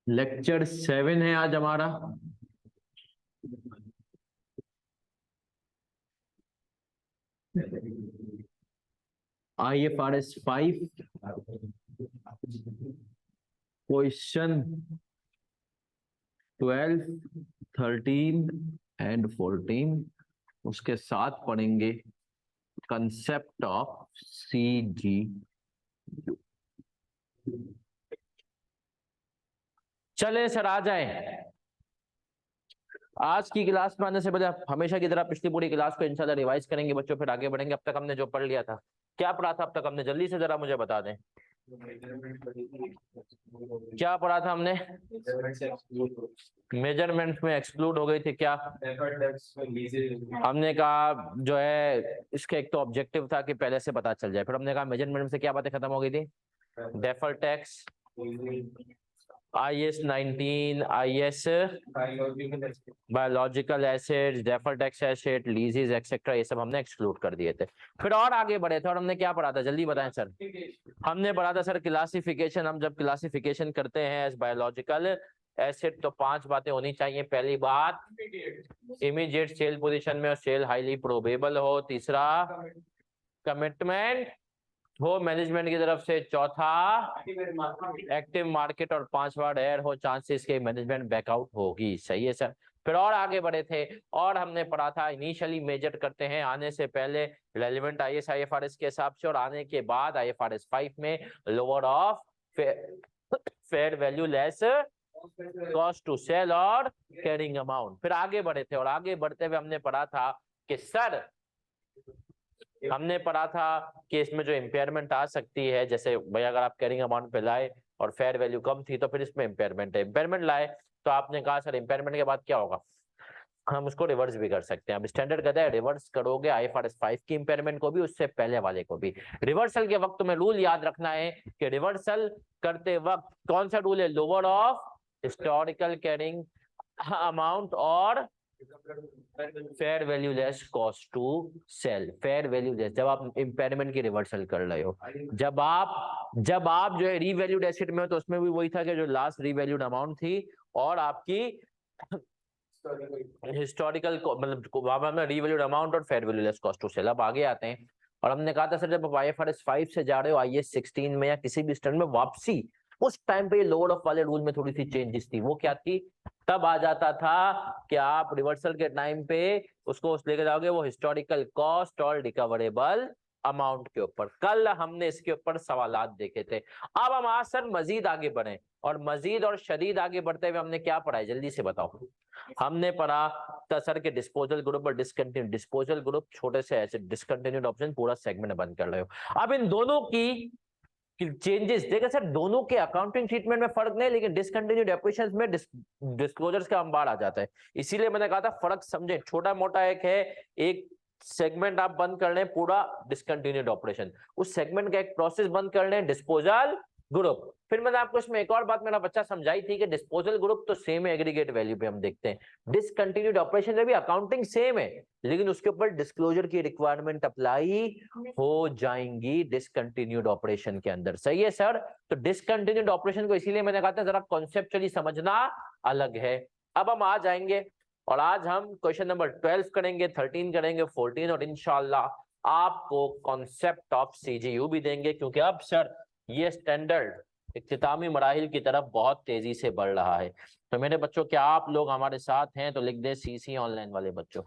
Lecture 7 है आज हमारा। IFRS 5 question 12, 13 and 14। उसके साथ पढ़ेंगे कंसेप्ट ऑफ CGU। चले सर आ जाए। आज की क्लास में आने से पहले हमेशा की तरह पिछली पूरी क्लास को इंशाल्लाह रिवाइज करेंगे बच्चों, फिर आगे बढ़ेंगे। अब तक हमने जो पढ़ लिया था, क्या पढ़ा था अब तक हमने, जल्दी से जरा मुझे बता दें। क्या पढ़ा था हमने? मेजरमेंट में एक्सक्लूड हो गई थी क्या? हमने कहा जो है इसका एक तो ऑब्जेक्टिव था कि पहले से पता चल जाए, फिर हमने कहा मेजरमेंट से क्या बातें खत्म हो गई थी? Defer tax, IS 19, IS biological acids, defer tax asset, लीजेस etcetera, ये सब हमने एक्सक्लूड कर दिए थे। फिर और आगे बढ़े थे और हमने क्या पढ़ा था, जल्दी बताएं सर। हमने पढ़ा था सर क्लासिफिकेशन। हम जब क्लासिफिकेशन करते हैं एज बायोलॉजिकल एसिड तो 5 बातें होनी चाहिए। पहली बात, इमीडिएट सेल पोजीशन में और सेल हाईली प्रोबेबल हो। तीसरा, कमिटमेंट हो मैनेजमेंट की तरफ से। चौथा, एक्टिव मार्केट। और 5वां, रेयर हो चांसेस के मैनेजमेंट बैकआउट होगी। सही है सर। फिर और आगे बढ़े थे और हमने पढ़ा था इनिशियली मेजर करते हैं आने से पहले रेलेवेंट IS IFRS के हिसाब से, और आने के बाद IFRS 5 में lower of fair value less cost to sell और कैरिंग अमाउंट। फिर आगे बढ़े थे और आगे बढ़ते हुए हमने पढ़ा था कि सर, हमने पढ़ा था कि इसमें जो इम्पेयरमेंट आ सकती है, जैसे भाई अगर आप कैरिंग अमाउंट पे लाए और फेयर वैल्यू कम थी तो फिर इसमें इम्पेयरमेंट है। इम्पेयरमेंट लाए तो आपने कहा सर इम्पेयरमेंट के बाद क्या होगा, हम उसको रिवर्स भी कर सकते हैं। अब स्टैंडर्ड कहता है रिवर्स करोगे IFRS 5 की इम्पेयरमेंट को भी, उससे पहले वाले को भी। रिवर्सल के वक्त में रूल याद रखना है कि रिवर्सल करते वक्त कौन सा रूल है, lower of historical carrying amount और fair value less cost to sell. Fair value less जब आप इम्पेयरमेंट की रिवर्सल कर रहे हो। जब आप जो है रीवैल्यूड एसेट में हो तो उसमें भी वही था कि जो लास्ट रीवैल्यूड अमाउंट थी और आपकी हिस्टोरिकल मतलब रीवैल्यूड अमाउंट और fair value less cost to sell. अब आगे आते हैं और हमने कहा था सर जब आप IFRS 5 से जा रहे हो IS 16 में या किसी भी स्टैंडर्ड में वापसी, उस टाइम पे ये लोअर ऑफ वाले रूल में थोड़ी सी चेंजेस थी। वो क्या थी, तब आ जाता था कि आप रिवर्सल के टाइम पे उसको लेके जाओगे वो हिस्टोरिकल कॉस्ट और रिकवरेबल अमाउंट के ऊपर। कल हमने इसके ऊपर सवालात देखे थे। अब हम आज सर मजीद आगे बढ़े और मजीद और शदीद आगे बढ़ते हुए हमने क्या पढ़ा है, जल्दी से बताओ। हमने पढ़ा था सर के डिस्पोजल ग्रुप और डिसकंटिन्यूड। डिस्पोजल ग्रुप छोटे से ऐसे, डिसकंटिन्यूड ऑप्शन पूरा सेगमेंट बंद कर रहे हो। अब इन दोनों की चेंजेस देखिए सर, दोनों के अकाउंटिंग ट्रीटमेंट में फर्क नहीं, लेकिन डिसकंटिन्यूड ऑपरेशंस में डिस्क्लोजर्स का अंबार आ जाता है। इसीलिए मैंने कहा था फर्क समझे। छोटा मोटा एक है, एक सेगमेंट आप बंद कर लें पूरा डिसकंटिन्यूड ऑपरेशन, उस सेगमेंट का एक प्रोसेस बंद कर लें डिस्पोजल ग्रुप। फिर मैंने आपको इसमें एक और बात मेरा बच्चा समझाई थी कि डिस्पोजल ग्रुप तो सेम है, एग्रीगेट वैल्यू पे हम देखते हैं। डिसकंटिन्यूड ऑपरेशन में भी अकाउंटिंग सेम है, लेकिन उसके ऊपर डिस्क्लोजर की रिक्वायरमेंट अप्लाई हो जाएंगी डिसकंटिन्यूड ऑपरेशन के अंदर। सही है सर। तो डिसकंटिन्यूड ऑपरेशन को इसीलिए मैंने कहा था जरा कॉन्सेप्चुअली समझना अलग है। अब हम आ जाएंगे और आज हम क्वेश्चन नंबर 12 करेंगे, 13 करेंगे, 14 और इंशाल्लाह आपको कॉन्सेप्ट ऑफ CGU भी देंगे, क्योंकि अब सर ये स्टैंडर्ड इख्तितामी मराहिल की तरफ बहुत तेजी से बढ़ रहा है। तो मेरे बच्चों, क्या आप लोग हमारे साथ हैं तो लिख दे CC ऑनलाइन वाले बच्चों।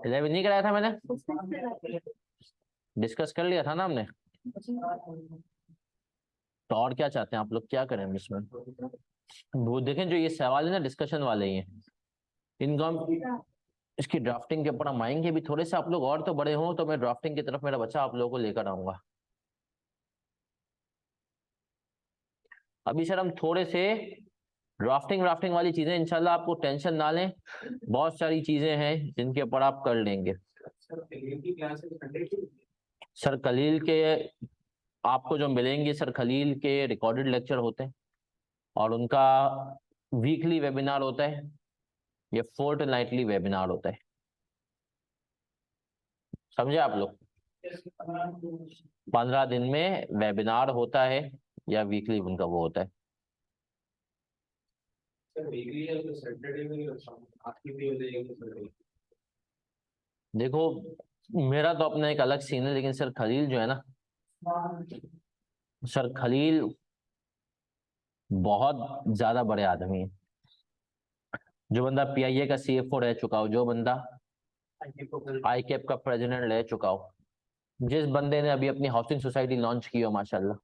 11 नहीं कराया था मैंने, डिस्कस कर लिया था ना हमने। तो और क्या चाहते हैं आप लोग, क्या करें इसमें? वो देखें जो ये सवाल है ना डिस्कशन वाले ही हैं, इनको हम इसकी ड्राफ्टिंग के ऊपर हम आएंगे भी। थोड़े से आप लोग और तो बड़े हों तो मैं ड्राफ्टिंग की तरफ मेरा बच्चा आप लोगों को लेकर आऊंगा। अभी सर हम थोड़े से ड्राफ्टिंग वाली चीजें इंशाल्लाह आपको टेंशन ना लें, बहुत सारी चीजें हैं जिनके ऊपर आप कर लेंगे। सर खलील के आपको जो मिलेंगे, सर खलील के रिकॉर्डेड लेक्चर होते हैं और उनका वीकली वेबिनार होता है, ये फोर्टनाइटली वेबिनार होता है, समझे आप लोग? 15 दिन में वेबिनार होता है या वीकली उनका वो होता है। देखो मेरा तो अपना एक अलग सीन है, लेकिन सर खलील जो है ना, सर खलील बहुत ज्यादा बड़े आदमी है। जो बंदा पीआईए का सीएफओ रह चुका हो, जो बंदा आईकेप का प्रेसिडेंट रह चुका हो, जिस बंदे ने अभी अपनी हाउसिंग सोसाइटी लॉन्च की हो माशाल्लाह,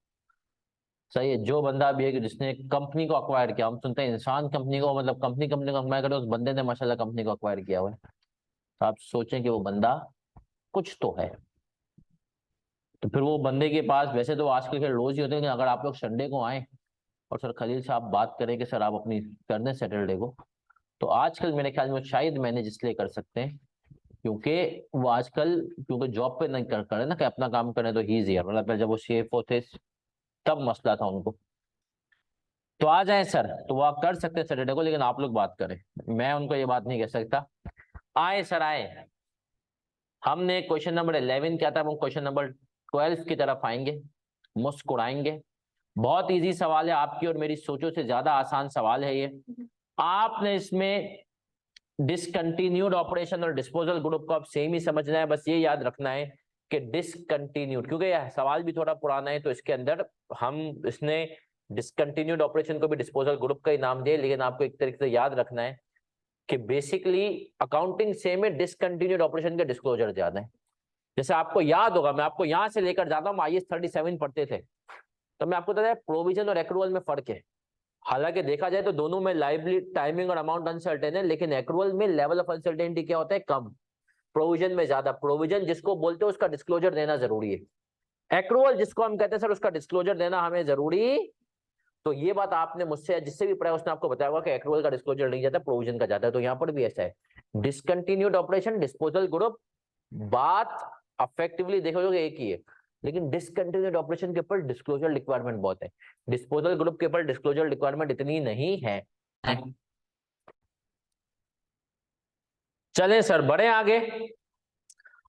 सही है, जो बंदा अभी है जिसने कंपनी को अक्वायर किया, हम सुनते हैं इंसान कंपनी को, मतलब कंपनी को अक्वायर करे, उस बंदे ने माशाल्लाह कंपनी को अक्वायर किया हुआ है। तो आप सोचें कि वो बंदा कुछ तो है। तो फिर वो बंदे के पास वैसे तो आजकल के रोज ही होते हैं, अगर आप लोग संडे को आए और सर खलील साहब बात करें कि सर आप अपनी कर दें सैटरडे को, तो आजकल मेरे ख्याल में शायद मैनेज इसलिए कर सकते हैं क्योंकि वो आजकल क्योंकि जॉब पे नहीं कर रहे ना कि अपना काम करें, तो ही इजियर, मतलब जब वो सीएफओ थे तब मसला था उनको। तो आ जाए सर, तो वो आप कर सकते हैं सैटरडे को, लेकिन आप लोग बात करें, मैं उनको ये बात नहीं कह सकता। आए सर आए, हमने क्वेश्चन नंबर 11 क्या था, हम क्वेश्चन नंबर 12 की तरफ आएंगे, मुस्कुराएंगे। बहुत इजी सवाल है, आपकी और मेरी सोचों से ज्यादा आसान सवाल है ये। आपने इसमें डिसकंटिन्यूड ऑपरेशन और डिस्पोजल ग्रुप को आप सेम ही समझना है, बस ये याद रखना है कि डिसकंटिन्यूड, क्योंकि यह सवाल भी थोड़ा पुराना है तो इसके अंदर हम इसने डिसकंटिन्यूड ऑपरेशन को भी डिस्पोजल ग्रुप का ही नाम दिया, लेकिन आपको एक तरीके से याद रखना है कि बेसिकली अकाउंटिंग सेम है, डिसकंटिन्यूड ऑपरेशन के डिस्क्लोजर ज्यादा है। जैसे आपको याद होगा, मैं आपको यहां से लेकर जाता हूँ, IAS 37 पढ़ते थे तो मैं आपको बताया प्रोविजन और एक्रूअल में फर्क है। हालांकि देखा जाए तो दोनों में लाइबिलिटी, टाइमिंग और अमाउंट अनसर्टेन है, लेकिन एक्रूअल में लेवल ऑफ अनसर्टेनिटी क्या होता है, कम, प्रोविजन में ज्यादा। प्रोविजन जिसको बोलते हैं उसका डिस्क्लोजर देना जरूरी है, एक्रूअल जिसको हम कहते हैं सर उसका डिस्क्लोजर देना हमें जरूरी। तो ये बात आपने मुझसे जिससे भी पढ़ा उसने आपको बताया होगा कि एक्रूअल का डिस्क्लोजर नहीं जाता, प्रोविजन का जाता है। तो यहाँ पर भी ऐसा है, डिसकंटिन्यूड ऑपरेशन, डिस्पोजल ग्रुप, बात अफेक्टिवली देखोगे एक ही है, लेकिन डिसकंटिन्यूड ऑपरेशन के ऊपर डिस्क्लोजर रिक्वायरमेंट बहुत है, डिस्पोजल ग्रुप के ऊपर डिस्क्लोजर रिक्वायरमेंट इतनी नहीं है। चलें सर बड़े आगे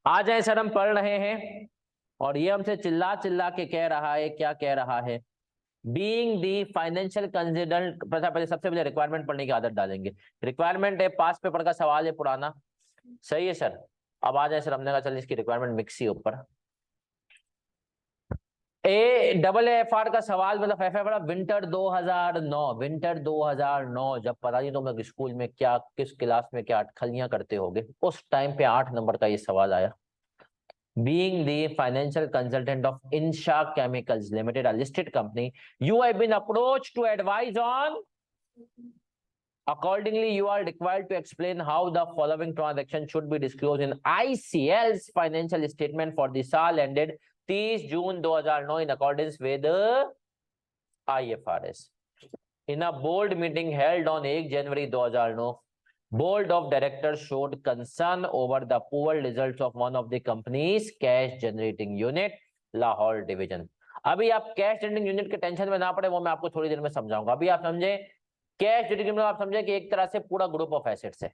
आ जाए सर, हम पढ़ रहे हैं और ये हमसे चिल्ला चिल्ला के कह रहा है, क्या कह रहा है, बीइंग दी फाइनेंशियल कंसिडरेंट। पहले सबसे पहले रिक्वायरमेंट पढ़ने की आदत डालेंगे। रिक्वायरमेंट है, पास पेपर का सवाल है पुराना, सही है सर। अब आ जाए सर, हमने कहा चल इसकी रिक्वायरमेंट मिक्स ही ऊपर। AFR का सवाल, मतलब एफ विंटर 2009, विंटर 2009, जब पता नहीं तो मैं स्कूल में क्या किस क्लास में क्या अटखलियां करते होगे, उस टाइम पे 8 नंबर का ये सवाल आया। Being the financial consultant of Insha Chemicals Limited, a listed company, you have been approached to advise on. Accordingly, you are required to explain how the following transaction should be disclosed in ICL's financial statement for the साल ended 30 June 2009 in accordance with IFRS. In a board meeting held on 1 January 2009, Board of Directors showed concern over the poor results of one of the company's cash generating unit, Lahore division. अभी आप cash generating unit के tension में ना पड़े, वो मैं आपको थोड़ी देर में समझाऊंगा। अभी आप समझे कैश जनरेटिंग यूनिट, आप समझे कि एक तरह से पूरा ग्रुप ऑफ एसेट्स है।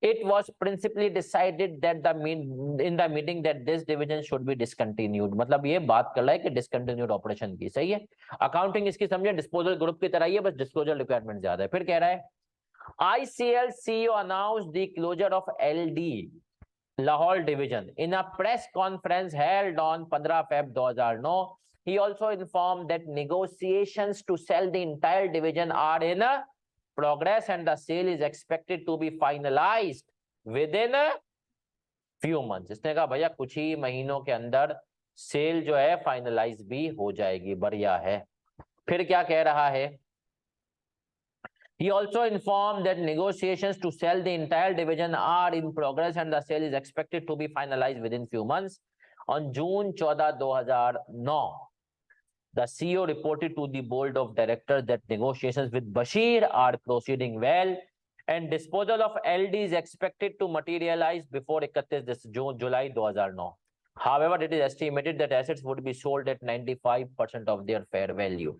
It was principally decided that in the meeting that this division should be discontinued, मतलब ये बात कर रहा है कि discontinued ऑपरेशन की, सही है। अकाउंटिंग इसकी समझे डिस्पोजल ग्रुप की तरह ही है, बस डिस्क्लोजर रिक्वायरमेंट ज्यादा है। फिर कह रहा है ICL CEO announced the closure of LD Lahore division in a press conference held on 15 Feb 2009. He also informed that negotiations to sell the entire division are in progress and the sale is expected to be finalized within a few months. इसने कहा भैया कुछ ही महीनों के अंदर cell जो है finalise भी हो जाएगी, बढ़िया है। फिर क्या कह रहा है, He also informed that negotiations to sell the entire division are in progress and the sale is expected to be finalized within few months. On June 14, 2009, The CEO reported to the board of directors that negotiations with Bashir are proceeding well and disposal of LD is expected to materialize before 31 July 2009. However, it is estimated that assets would be sold at 95% of their fair value.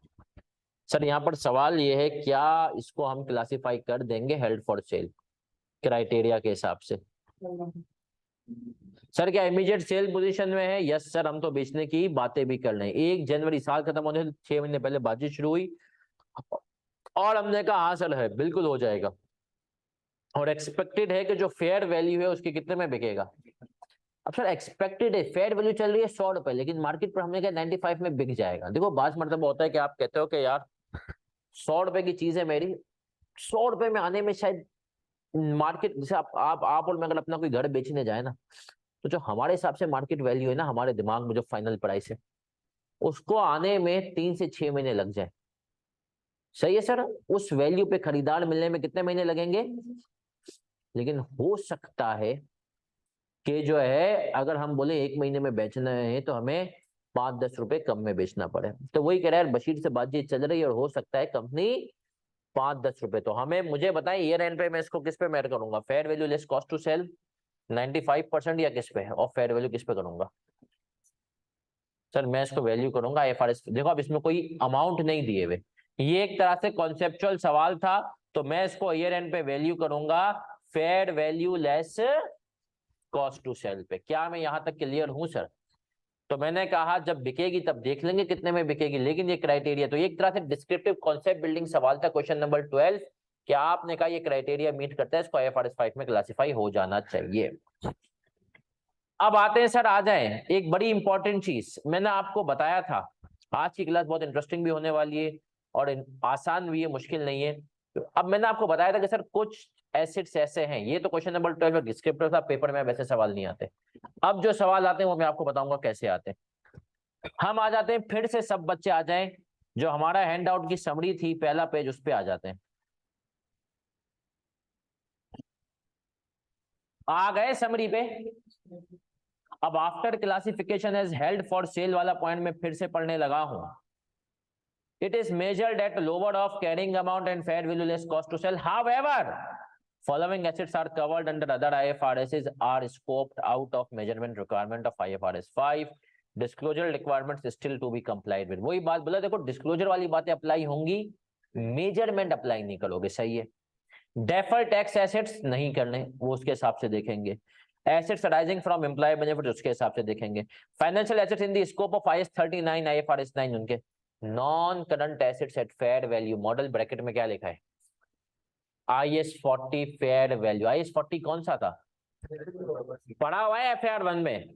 Sir यहाँ पर सवाल ये है, क्या इसको हम classify कर देंगे हेल्ड फॉर सेल क्राइटेरिया के हिसाब से? सर क्या इमीडिएट सेल पोजीशन में है? यस सर, हम तो बेचने की बातें भी कर रहे हैं। 1 जनवरी साल खत्म होने से 6 महीने पहले बातचीत शुरू हुई और हमने कहा हाँ सर है, बिल्कुल हो जाएगा। और एक्सपेक्टेड है कि जो फेयर वैल्यू है उसके कितने में बिकेगा? अब सर एक्सपेक्टेड है, फेयर वैल्यू चल रही है 100 रुपए, लेकिन मार्केट पर हमने कहा 95 में बिक जाएगा। देखो बात मतलब होता है कि आप कहते हो कि यार 100 रुपए की चीज है मेरी, 100 रुपए में आने में शायद मार्केट, जैसे आप और मैं अगर अपना कोई घर बेचने जाए ना, तो जो हमारे हिसाब से मार्केट वैल्यू है ना, हमारे दिमाग में जो फाइनल प्राइस है, उसको आने में 3 से 6 महीने लग जाए। सही है सर, उस वैल्यू पे खरीदार मिलने में कितने महीने लगेंगे? लेकिन हो सकता है कि जो है अगर हम बोले 1 महीने में बेचना है तो हमें 5-10 रुपए कम में बेचना पड़े। तो वही कह रहा है, बशीर से बातचीत चल रही है और हो सकता है कंपनी 5-10 रुपए, तो हमें मुझे बताएं ईयर एंड पे मैं इसको किस पे मेजर करूंगा? Fair value less cost to sell 95% या किस पे? और फेयर वैल्यू किस पे करूंगा? सर मैं इसको वैल्यू करूंगा IFRS। देखो अब इसमें कोई अमाउंट नहीं दिए हुए, ये एक तरह से कॉन्सेप्चुअल सवाल था, तो मैं इसको ईयर एंड पे वैल्यू करूंगा fair value less cost to sell पे। क्या मैं यहां तक क्लियर हूं सर? तो मैंने कहा जब बिकेगी तब देख लेंगे कितने में बिकेगी, लेकिन ये क्राइटेरिया तो एक तरह से डिस्क्रिप्टिव कॉन्सेप्ट बिल्डिंग सवाल था, क्वेश्चन नंबर 12। क्या आपने कहा ये क्राइटेरिया मीट करता है, इसको IFRS 5 में क्लासिफाई हो जाना चाहिए। अब आते हैं सर, आ जाए एक बड़ी इंपॉर्टेंट चीज, मैंने आपको बताया था आज की क्लास बहुत इंटरेस्टिंग भी होने वाली है और आसान भी है, मुश्किल नहीं है। तो अब मैंने आपको बताया था कि सर कुछ एसिड्स ऐसे हैं, ये तो क्वेश्चन नंबर 12 डिस्क्रिप्टिव था, पेपर में वैसे सवाल नहीं आते। अब जो सवाल आते हैं वो मैं आपको बताऊंगा कैसे आते हैं। हम आ जाते हैं, फिर से सब बच्चे आ जाएं, जो हमारा हैंड आउट की समरी थी पहला पेज, उस पे आ जाते हैं। आ गए समरी पे? अब after classification as held for sale वाला पॉइंट में फिर से पढ़ने लगा हूं। It is measured at lower of carrying amount and fair value less cost to sell, however following assets are covered under other IFRSs are scoped out of measurement requirement of IFRS 5. Disclosure requirements still to be complied with. वही बात बोला, देखो disclosure वाली बातें apply होंगी, measurement apply नहीं करोगे। सही है। डेफर टैक्स एसेट्स नहीं करने, वो उसके हिसाब से देखेंगे। Assets arising from employ benefit उसके हिसाब से देखेंगे। Financial assets in the scope of IAS 39 IFRS 9 उनके। Non current assets at fair value model bracket में क्या लिखा है? IAS 40 fair value. IAS 40 कौन सा था? पढ़ा हुआ है FAR 1 में।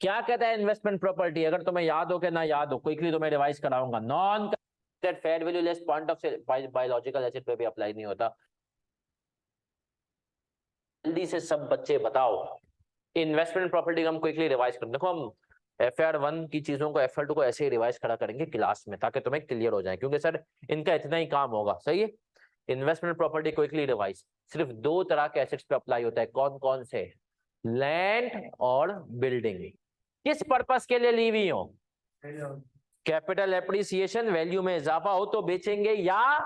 क्या कहता है इन्वेस्टमेंट प्रॉपर्टी? अगर तुम्हें याद हो कि ना याद हो, क्विकली तो मैं रिवाइज कराऊंगा। Non fair value less point of biological asset पे भी अप्लाई नहीं होता। जल्दी से सब बच्चे बताओ, इन्वेस्टमेंट प्रॉपर्टी हम क्विकली रिवाइज कर। देखो हम FAR 1 की चीजों को FAR 2 को ऐसे ही रिवाइज करा करेंगे क्लास में, ताकि तुम्हें क्लियर हो जाए, क्योंकि सर इनका इतना ही काम होगा। सही है। इन्वेस्टमेंट प्रॉपर्टी क्विकली रिवाइज सिर्फ 2 तरह के एसेट्स पे अप्लाई होता है। कौन कौन से? लैंड और बिल्डिंग। किस पर्पस के लिए ली हुई हो? कैपिटल एप्रिसिएशन, वैल्यू में इजाफा हो तो बेचेंगे, या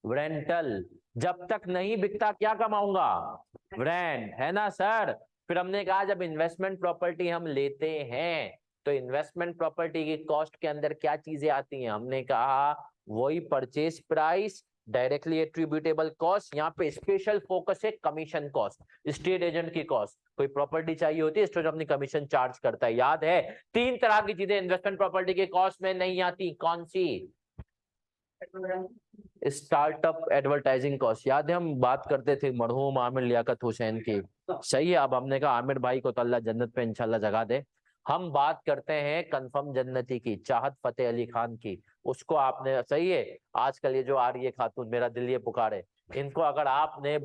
रेंटल, जब तक नहीं बिकता क्या कमाऊंगा? रेंट, है ना सर। फिर हमने कहा जब इन्वेस्टमेंट प्रॉपर्टी हम लेते हैं तो इन्वेस्टमेंट प्रॉपर्टी की कॉस्ट के अंदर क्या चीजें आती हैं? हमने कहा वही purchase price, directly attributable cost, यहाँ पे स्पेशल फोकस है कमीशन कॉस्ट, स्टेट एजेंट की कॉस्ट। कोई प्रॉपर्टी चाहिए होती है, स्टेट अपनी कमीशन चार्ज करता है। याद है 3 तरह की चीजें इन्वेस्टमेंट प्रॉपर्टी के कॉस्ट में नहीं आती। कौन सी? Startup advertising cost. याद है हम बात करते थे मरहूम आमिर लियाकत हुसैन की। सही है। अब हमने कहा आमिर भाई को तो अल्लाह जन्नत पे इंशाल्लाह जगह दे। हम बात करते हैं कंफर्म जन्नती की, चाहत फतेह अली खान की। उसको आपने, सही है, आजकल ये जो आ रही है खातून, मेरा दिल ये पुकारे, इनको अगर आपने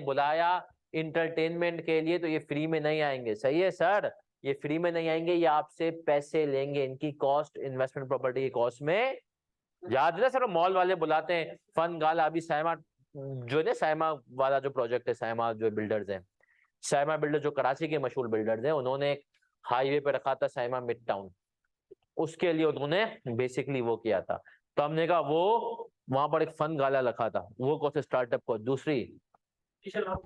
बुलाया इंटरटेनमेंट के लिए तो ये फ्री में नहीं आएंगे। सही है सर, ये फ्री में नहीं आएंगे, ये आपसे पैसे लेंगे। इनकी कॉस्ट इन्वेस्टमेंट प्रॉपर्टी की कॉस्ट में, याद है सर, मॉल वाले बुलाते हैं फन गाला। अभी साइमा जो है, साइमा वाला जो प्रोजेक्ट है, साइमा जो बिल्डर्स हैं, साइमा बिल्डर जो कराची के मशहूर बिल्डर्स हैं, उन्होंने एक हाईवे पे रखा था साइमा मिड टाउन। उसके लिए उन्होंने बेसिकली वो किया था। तो हमने कहा वो वहां पर एक फंड गाला रखा था, वो कौन से स्टार्टअप को। दूसरी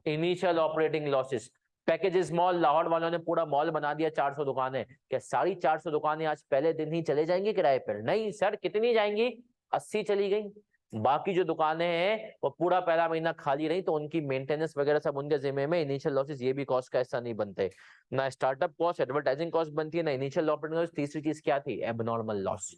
initial operating losses. Packages mall Lahore वालों ने पूरा मॉल बना दिया, 400 दुकानें। क्या सारी 400 दुकानें आज पहले दिन ही चले जाएंगी किराए पर? नहीं सर, कितनी जाएंगी? 80 चली गई। बाकी जो दुकानें हैं वो पूरा पहला महीना खाली रही, तो उनकी मेंटेनेंस वगैरह सब उनके जिम्मे में। इनिशियल लॉसेस ये भी कॉस्ट का हिस्सा नहीं बनते, ना स्टार्टअप कॉस्ट, एडवर्टाइजिंग कॉस्ट बनती है, ना इनिशियल ऑपरेटिंग कॉस्ट। तीसरी चीज क्या थी? Abnormal loss.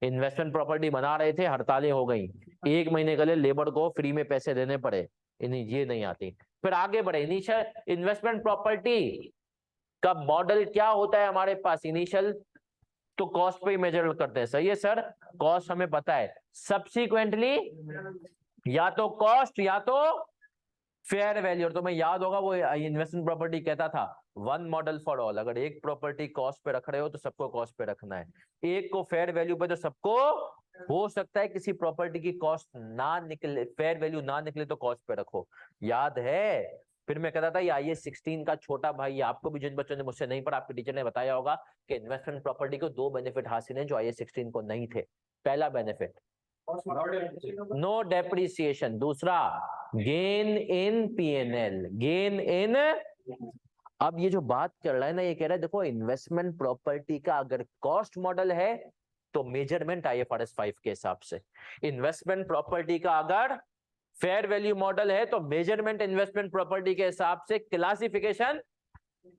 इन्वेस्टमेंट प्रॉपर्टी बना रहे थे, हड़तालें हो गई, 1 महीने के लिए लेबर को फ्री में पैसे देने पड़े, इन्हें ये नहीं आती। फिर आगे बढ़े, इनिशियल इन्वेस्टमेंट प्रॉपर्टी का मॉडल क्या होता है हमारे पास? इनिशियल तो कॉस्ट पे ही मेजर करते हैं, सही है सर, कॉस्ट हमें पता है। सब्सिक्वेंटली या तो कॉस्ट या तो फेयर वैल्यू। और तुम्हें याद होगा वो इन्वेस्टमेंट प्रॉपर्टी कहता था वन मॉडल फॉर ऑल। अगर एक प्रॉपर्टी कॉस्ट पे रख रहे हो तो सबको कॉस्ट पे रखना है, एक को फेयर वैल्यू पे तो सबको। हो सकता है किसी प्रॉपर्टी की कॉस्ट ना निकले, फेयर वैल्यू ना निकले, तो कॉस्ट पे रखो, याद है? फिर मैं कहता था ये IAS 16 का छोटा भाई, आपको भी, जिन बच्चों ने मुझसे नहीं पढ़ा, आपके टीचर ने बताया होगा कि इन्वेस्टमेंट प्रॉपर्टी को 2 बेनिफिट हासिल हैं जो IAS 16 को नहीं थे। पहला बेनिफिट नो डेप्रिसिएशन, दूसरा gain in PNL, gain in. अब ये जो बात कर रहा है ना, ये कह रहा है देखो इन्वेस्टमेंट प्रॉपर्टी का अगर कॉस्ट मॉडल है तो मेजरमेंट IFRS 5 के हिसाब से, इन्वेस्टमेंट प्रॉपर्टी का अगर फेयर वैल्यू मॉडल है तो मेजरमेंट इन्वेस्टमेंट प्रॉपर्टी के हिसाब से, क्लासिफिकेशन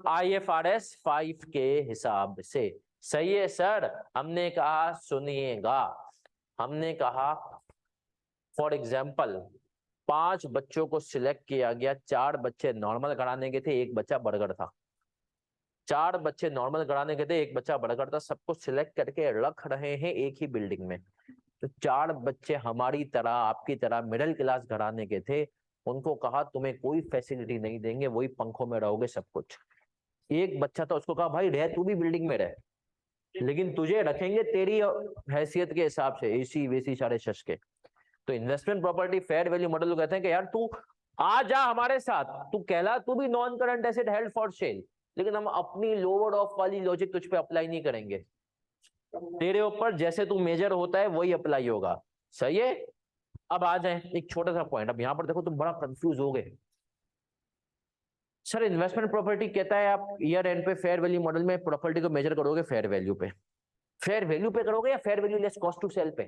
IFRS 5 के हिसाब से। सही है सर? हमने कहा सुनिएगा, हमने कहा फॉर एग्जाम्पल 5 बच्चों को सिलेक्ट किया गया, 4 बच्चे नॉर्मल कराने के थे, 1 बच्चा बर्गर था। 4 बच्चे नॉर्मल कराने के थे, 1 बच्चा बर्गर था, सबको सिलेक्ट करके रख रहे हैं एक ही बिल्डिंग में। तो 4 बच्चे हमारी तरह, आपकी तरह मिडिल क्लास घराने के थे, उनको कहा तुम्हें कोई फैसिलिटी नहीं देंगे, वही पंखों में रहोगे सब कुछ। 1 बच्चा था, उसको कहा भाई रह तू भी बिल्डिंग में रह, लेकिन तुझे रखेंगे तेरी हैसियत के हिसाब से, AC वेसी सारे शश के। तो investment property fair value model को कहते हैं कि यार तू आ जा हमारे साथ, तू कहला तू भी non current asset held for cell, लेकिन हम अपनी लोअर ऑफ वाली लॉजिक तुझ पे अप्लाई नहीं करेंगे, तेरे ऊपर जैसे तू मेजर होता है वही अप्लाई होगा। सही है? अब आ जाए एक छोटा सा पॉइंट, अब यहां पर देखो तुम बड़ा कंफ्यूज हो गए। सर इन्वेस्टमेंट प्रॉपर्टी कहता है आप ईयर एंड पे फेयर वैल्यू मॉडल में प्रॉपर्टी को मेजर करोगे फेयर वैल्यू पे, फेयर वैल्यू पे करोगे या fair value less cost to sell पे?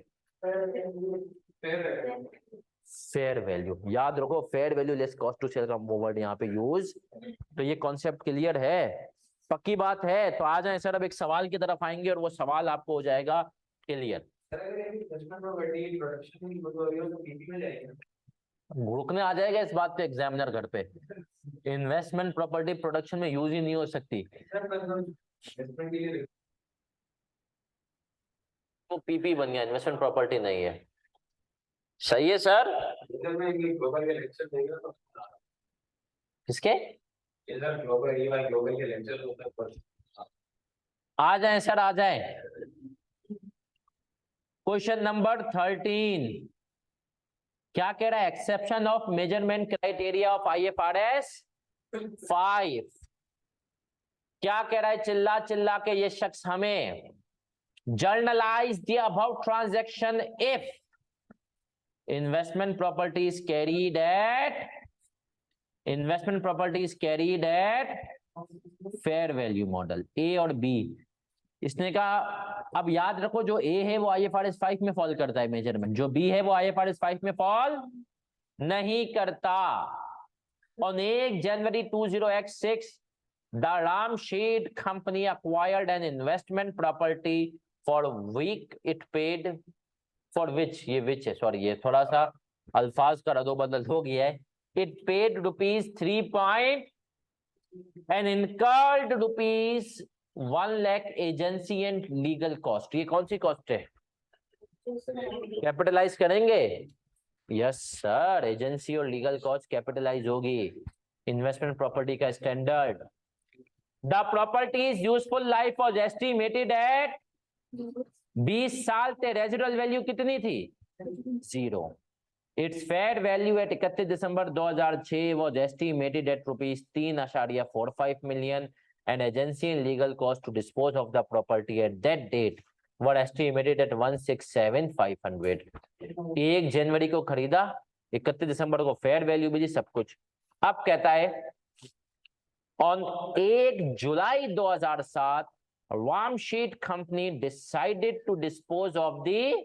फेयर वैल्यू, याद रखो, fair value less cost to sell का वर्ड यहाँ पे यूज। तो ये कॉन्सेप्ट क्लियर है, पक्की बात है? तो आ जाए सर अब एक सवाल की तरफ आएंगे और वो सवाल आपको हो जाएगा क्लियर। रुकने आ जाएगा इस बात पे एग्जामिनर घर पे, इन्वेस्टमेंट प्रॉपर्टी प्रोडक्शन में यूज ही नहीं हो सकती, तो PP बन गया, इन्वेस्टमेंट प्रॉपर्टी नहीं है। सही है सर? किसके? आ जाए सर, आ जाए। क्वेश्चन नंबर 13 क्या कह रहा है? Exception of measurement criteria of IFRS 5। क्या कह रहा है? चिल्ला चिल्ला के ये शख्स हमें, generalized the about transaction if investment property is carried at fair value model A और B। इसने कहा, अब याद रखो जो A है वो IFRS 5 में फॉल करता है मेजरमेंट, जो B है वो IFRS 5 में फॉल नहीं करता। On 8 January 2006 the Ramshade company acquired an investment property for which ये which है, सॉरी ये थोड़ा सा अल्फाज का रदोबदल हो गया है। It paid ₹3 and incurred ₹1 lakh agency and legal cost। ये कौन सी कॉस्ट है? कैपिटलाइज करेंगे? यस सर, एजेंसी और लीगल कॉस्ट कैपिटलाइज होगी, इन्वेस्टमेंट प्रॉपर्टी का standard. The property is useful life was estimated at 20 साल थे, रेजिडुअल वैल्यू कितनी थी? 0। Its fair value at 31 December 2006 was estimated at ₹3.45 million and agency and legal cost to dispose of the property at that date were estimated at 167,500. 1 जनवरी को खरीदा, 31 दिसंबर को fair value भी, सब कुछ। अब कहता है on 1 जुलाई 2007 Ramsheet company decided to dispose of the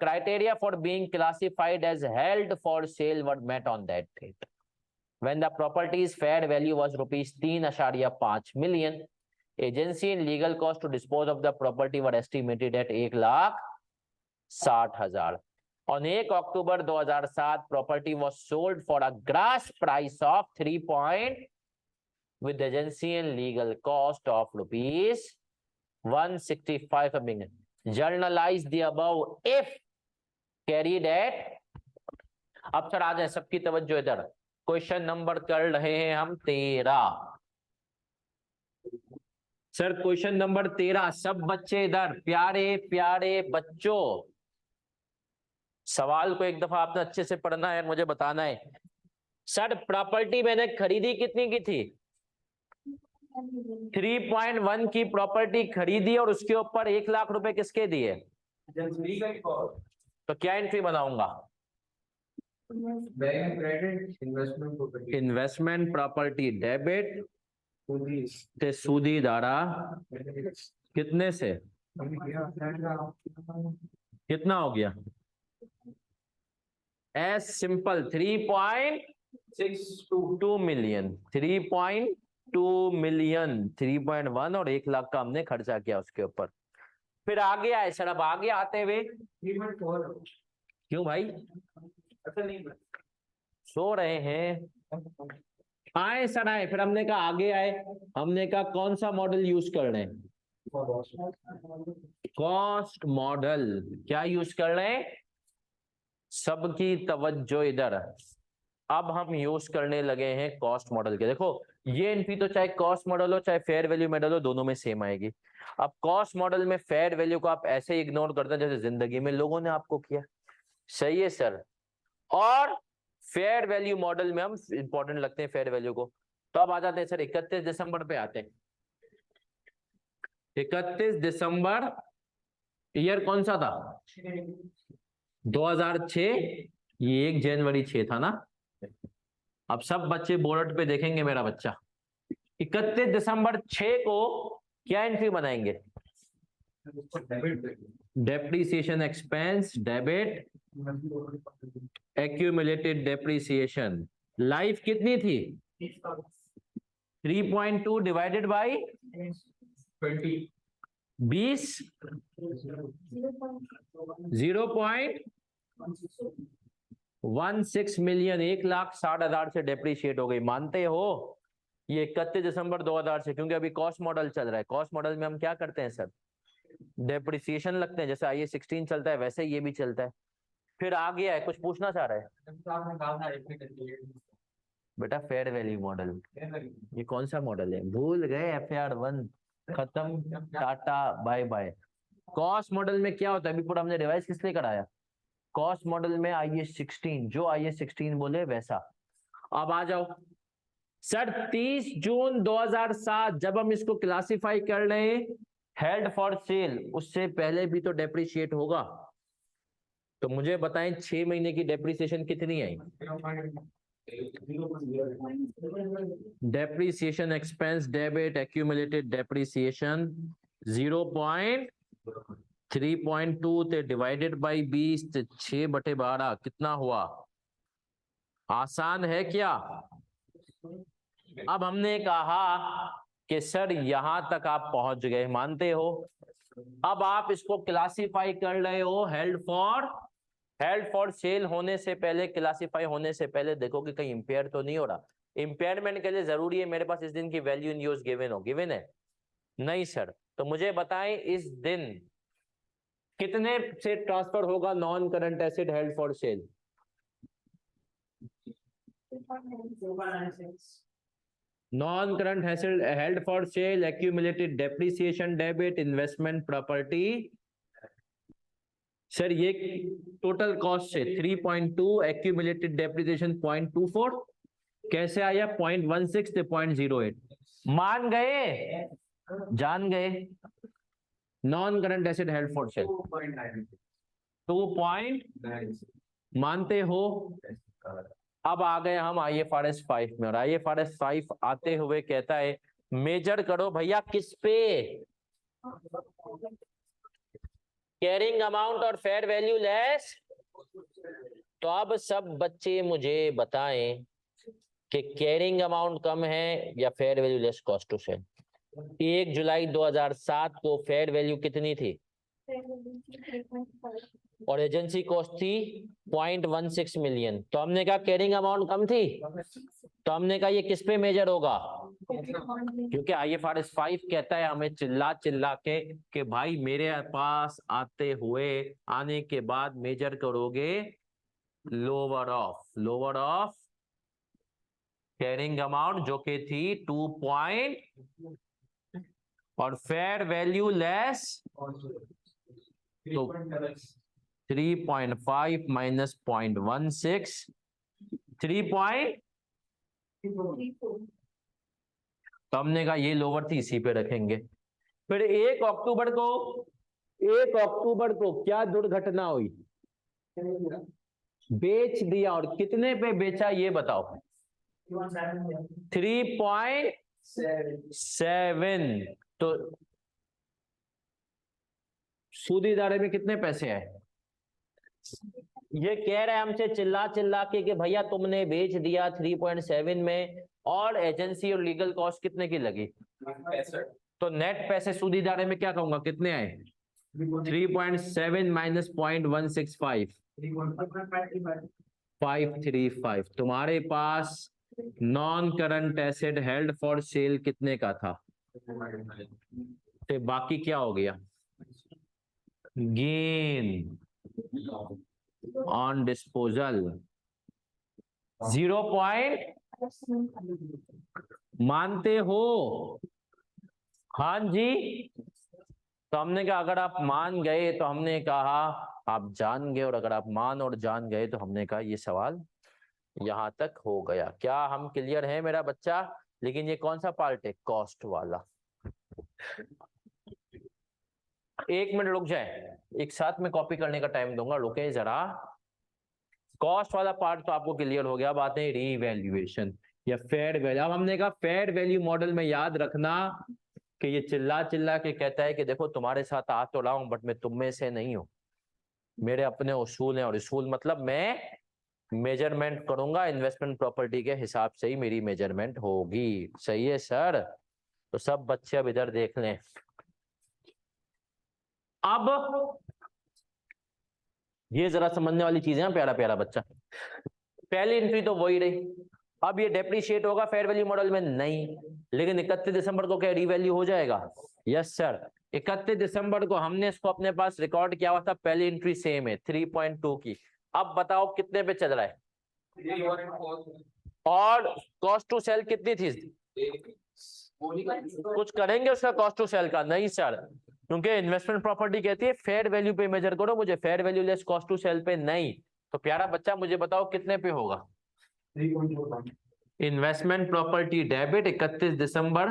criteria for being classified as held for sale were met on that date. When the property's fair value was rupees 3.5 million, agency and legal cost to dispose of the property were estimated at 1,60,000. On 1 October 2007, property was sold for a gross price of 3. With agency and legal cost of rupees 165 million. Journalize the above if carried at. अब sir आ जाए सबकी तवज्जो इधर, question number कर रहे हैं हम 13। Sir question number 13, सब बच्चे इधर, प्यारे प्यारे बच्चों, सवाल को एक दफा आपने अच्छे से पढ़ना है, मुझे बताना है। सर प्रॉपर्टी मैंने खरीदी कितनी की थी? 3.1 की प्रॉपर्टी खरीदी और उसके ऊपर 1 लाख रुपए किसके दिए? तो क्या एंट्री बनाऊंगा? इन्वेस्टमेंट प्रॉपर्टी डेबिट ते सूदी दारा कितने से कितना हो गया? एज सिंपल 3.62 मिलियन, 3.2 मिलियन, 3.1 और 1 लाख का हमने खर्चा किया उसके ऊपर। फिर आगे आए सर, अब आगे आते हुए 3.4 क्यों भाई नहीं सो रहे हैं? आए सर आए, फिर हमने कहा आगे आए, हमने कहा कौन सा मॉडल यूज कर रहे हैं? Cost model. क्या यूज कर रहे हैं? सबकी तवज्जो इधर, अब हम यूज करने लगे हैं कॉस्ट मॉडल के। देखो ये एनपी तो चाहे कॉस्ट मॉडल हो चाहे फेयर वैल्यू मॉडल हो, दोनों में सेम आएगी। अब कॉस्ट मॉडल में फेयर वैल्यू को आप ऐसे ही इग्नोर करते हैं जैसे जिंदगी में लोगों ने आपको किया, सही है सर। और फेयर वैल्यू मॉडल में हम इंपॉर्टेंट लगते हैं फेयर वैल्यू को। तो अब आ जाते हैं सर 31 दिसंबर पे आते हैं। 31 दिसंबर ईयर कौन सा था? 2006। ये 1 जनवरी 6 था ना। अब सब बच्चे बोर्ड पे देखेंगे मेरा बच्चा, 31 दिसंबर 6 को क्या एंट्री बनाएंगे? Depreciation expense debit, accumulated depreciation. Life कितनी थी? 3.2 डिवाइडेड बाई 20, 0.16 मिलियन, 1,60,000 से डेप्रीशिएट हो गई। मानते हो ये 31 दिसंबर 2000 से, क्योंकि अभी कॉस्ट मॉडल चल रहा है। कॉस्ट मॉडल में हम क्या करते हैं सर? डेप्रीसिएशन लगते हैं, जैसे IAS 16 चलता है वैसे ये भी चलता है। फिर आ गया है, कुछ पूछना चाह रहा है बेटा? फेयर वैल्यू मॉडल, ये कौन सा मॉडल है? भूल गए? FAR 1 खत्म, tata bye bye. Cost model में क्या होता है, अभी पूरा हमने रिवाइज किस लिए कराया? कॉस्ट मॉडल में IAS 16, जो IAS 16 बोले वैसा। अब आ जाओ सर 30 जून 2007 जब हम इसको क्लासिफाई कर रहे हैं हेल्ड फॉर सेल, उससे पहले भी तो डेप्रीशिएट होगा। तो मुझे बताएं 6 महीने की डेप्रीसिएशन कितनी आई? Depreciation expense debit accumulated depreciation 0.3.2 ते डिवाइडेड बाई 20 ते 6/12 कितना हुआ? आसान है क्या? अब हमने कहा कि सर यहां तक आप पहुंच गए, मानते हो? अब आप इसको क्लासिफाई कर रहे हो हेल्ड फॉर सेल होने से पहले, क्लासिफाई होने से पहले देखो कि कहीं इंपेयर तो नहीं हो रहा। इंपेयरमेंट के लिए जरूरी है मेरे पास इस दिन की वैल्यू इन यूज गिवन हो, गिवन है? नहीं सर। तो मुझे बताएं इस दिन कितने से ट्रांसफर होगा non current asset held for cell? Non current asset held for cell, accumulated depreciation debit, investment property. Sir ये टोटल कॉस्ट है 3.2, एक्यूमुलेटेड डेप्रीसिएशन 0.24, कैसे आया? 0.16 से 0.08। मान गए? जान गए? Non current asset held for cell 2.9 मानते हो? अब आ गए हम IFRS 5 में, और IFRS 5 आते हुए कहता है मेजर करो भैया किस पे? कैरिंग अमाउंट और फेयर वैल्यू लेस। तो अब सब बच्चे मुझे बताएं कि कैरिंग अमाउंट कम है या fair value less cost to sell. 1 जुलाई 2007 को फेयर वैल्यू कितनी थी? और एजेंसी कॉस्ट थी 0.16 मिलियन। तो हमने कहा कैरिंग अमाउंट कम थी, तो हमने कहा ये किस पे मेजर होगा? क्योंकि IFRS 5 कहता है हमें चिल्ला चिल्ला के कि भाई मेरे पास आने के बाद मेजर करोगे लोअर ऑफ कैरिंग अमाउंट जो कि थी 2 और फेयर वैल्यू लेस तो 3.5 माइनस 0.16 3. तो हमने कहा ये लोअर थी, इसी पे रखेंगे। फिर 1 अक्टूबर को क्या दुर्घटना हुई? बेच दिया। और कितने पे बेचा ये बताओ? 3.7। तो सूदी दारे में कितने पैसे आए? ये कह रहे हैं हमसे चिल्ला चिल्ला के कि भैया तुमने बेच दिया 3.7 में, और एजेंसी और लीगल कॉस्ट कितने की लगी? तो नेट पैसे सूदी दारे में क्या कहूंगा कितने आए? 3.7 माइनस 0.165 535। तुम्हारे पास non current asset held for sale कितने का था? तो बाकी क्या हो गया? Gain on disposal 0. मानते हो? हाँ जी। तो हमने कहा अगर आप मान गए तो हमने कहा आप जान गए, और अगर आप मान और जान गए तो हमने कहा ये सवाल यहां तक हो गया। क्या हम क्लियर है मेरा बच्चा? लेकिन ये कौन सा पार्ट है? कॉस्ट वाला। 1 मिनट रुक जाए, एक साथ में कॉपी करने का टाइम दूंगा, रुके जरा। कॉस्ट वाला पार्ट तो आपको क्लियर हो गया। अब आते हैं रीवैल्यूएशन या फेयर वैल्यू। अब हमने कहा फेयर वैल्यू मॉडल में याद रखना कि ये चिल्ला चिल्ला के कहता है कि देखो तुम्हारे साथ आ तो रहा हूं बट मैं तुम में से नहीं हूं, मेरे अपने उसूल हैं, और उसूल मतलब मैं मेजरमेंट करूंगा इन्वेस्टमेंट प्रॉपर्टी के हिसाब से ही मेरी मेजरमेंट होगी। सही है सर? तो सब बच्चे अब इधर देख लें। अब ये जरा समझने वाली चीजें हैं प्यारा प्यारा बच्चा। पहली एंट्री तो वही रही। अब ये डेप्रिशिएट होगा फेयर वैल्यू मॉडल में? नहीं। लेकिन 31 दिसंबर को क्या रीवैल्यू हो जाएगा? Yes sir. 31 दिसंबर को हमने इसको अपने पास रिकॉर्ड किया हुआ था, पहली एंट्री सेम है 3.2 की। अब बताओ कितने पे चल रहा है? और कॉस्ट टू सेल कितनी थी? कुछ करेंगे उसका कॉस्ट टू सेल का? नहीं सर, क्योंकि इन्वेस्टमेंट प्रॉपर्टी कहती है फेयर वैल्यू पे मेजर करो मुझे, fair value less cost to sell पे नहीं। तो प्यारा बच्चा मुझे बताओ कितने पे होगा? इन्वेस्टमेंट प्रॉपर्टी डेबिट 31 दिसंबर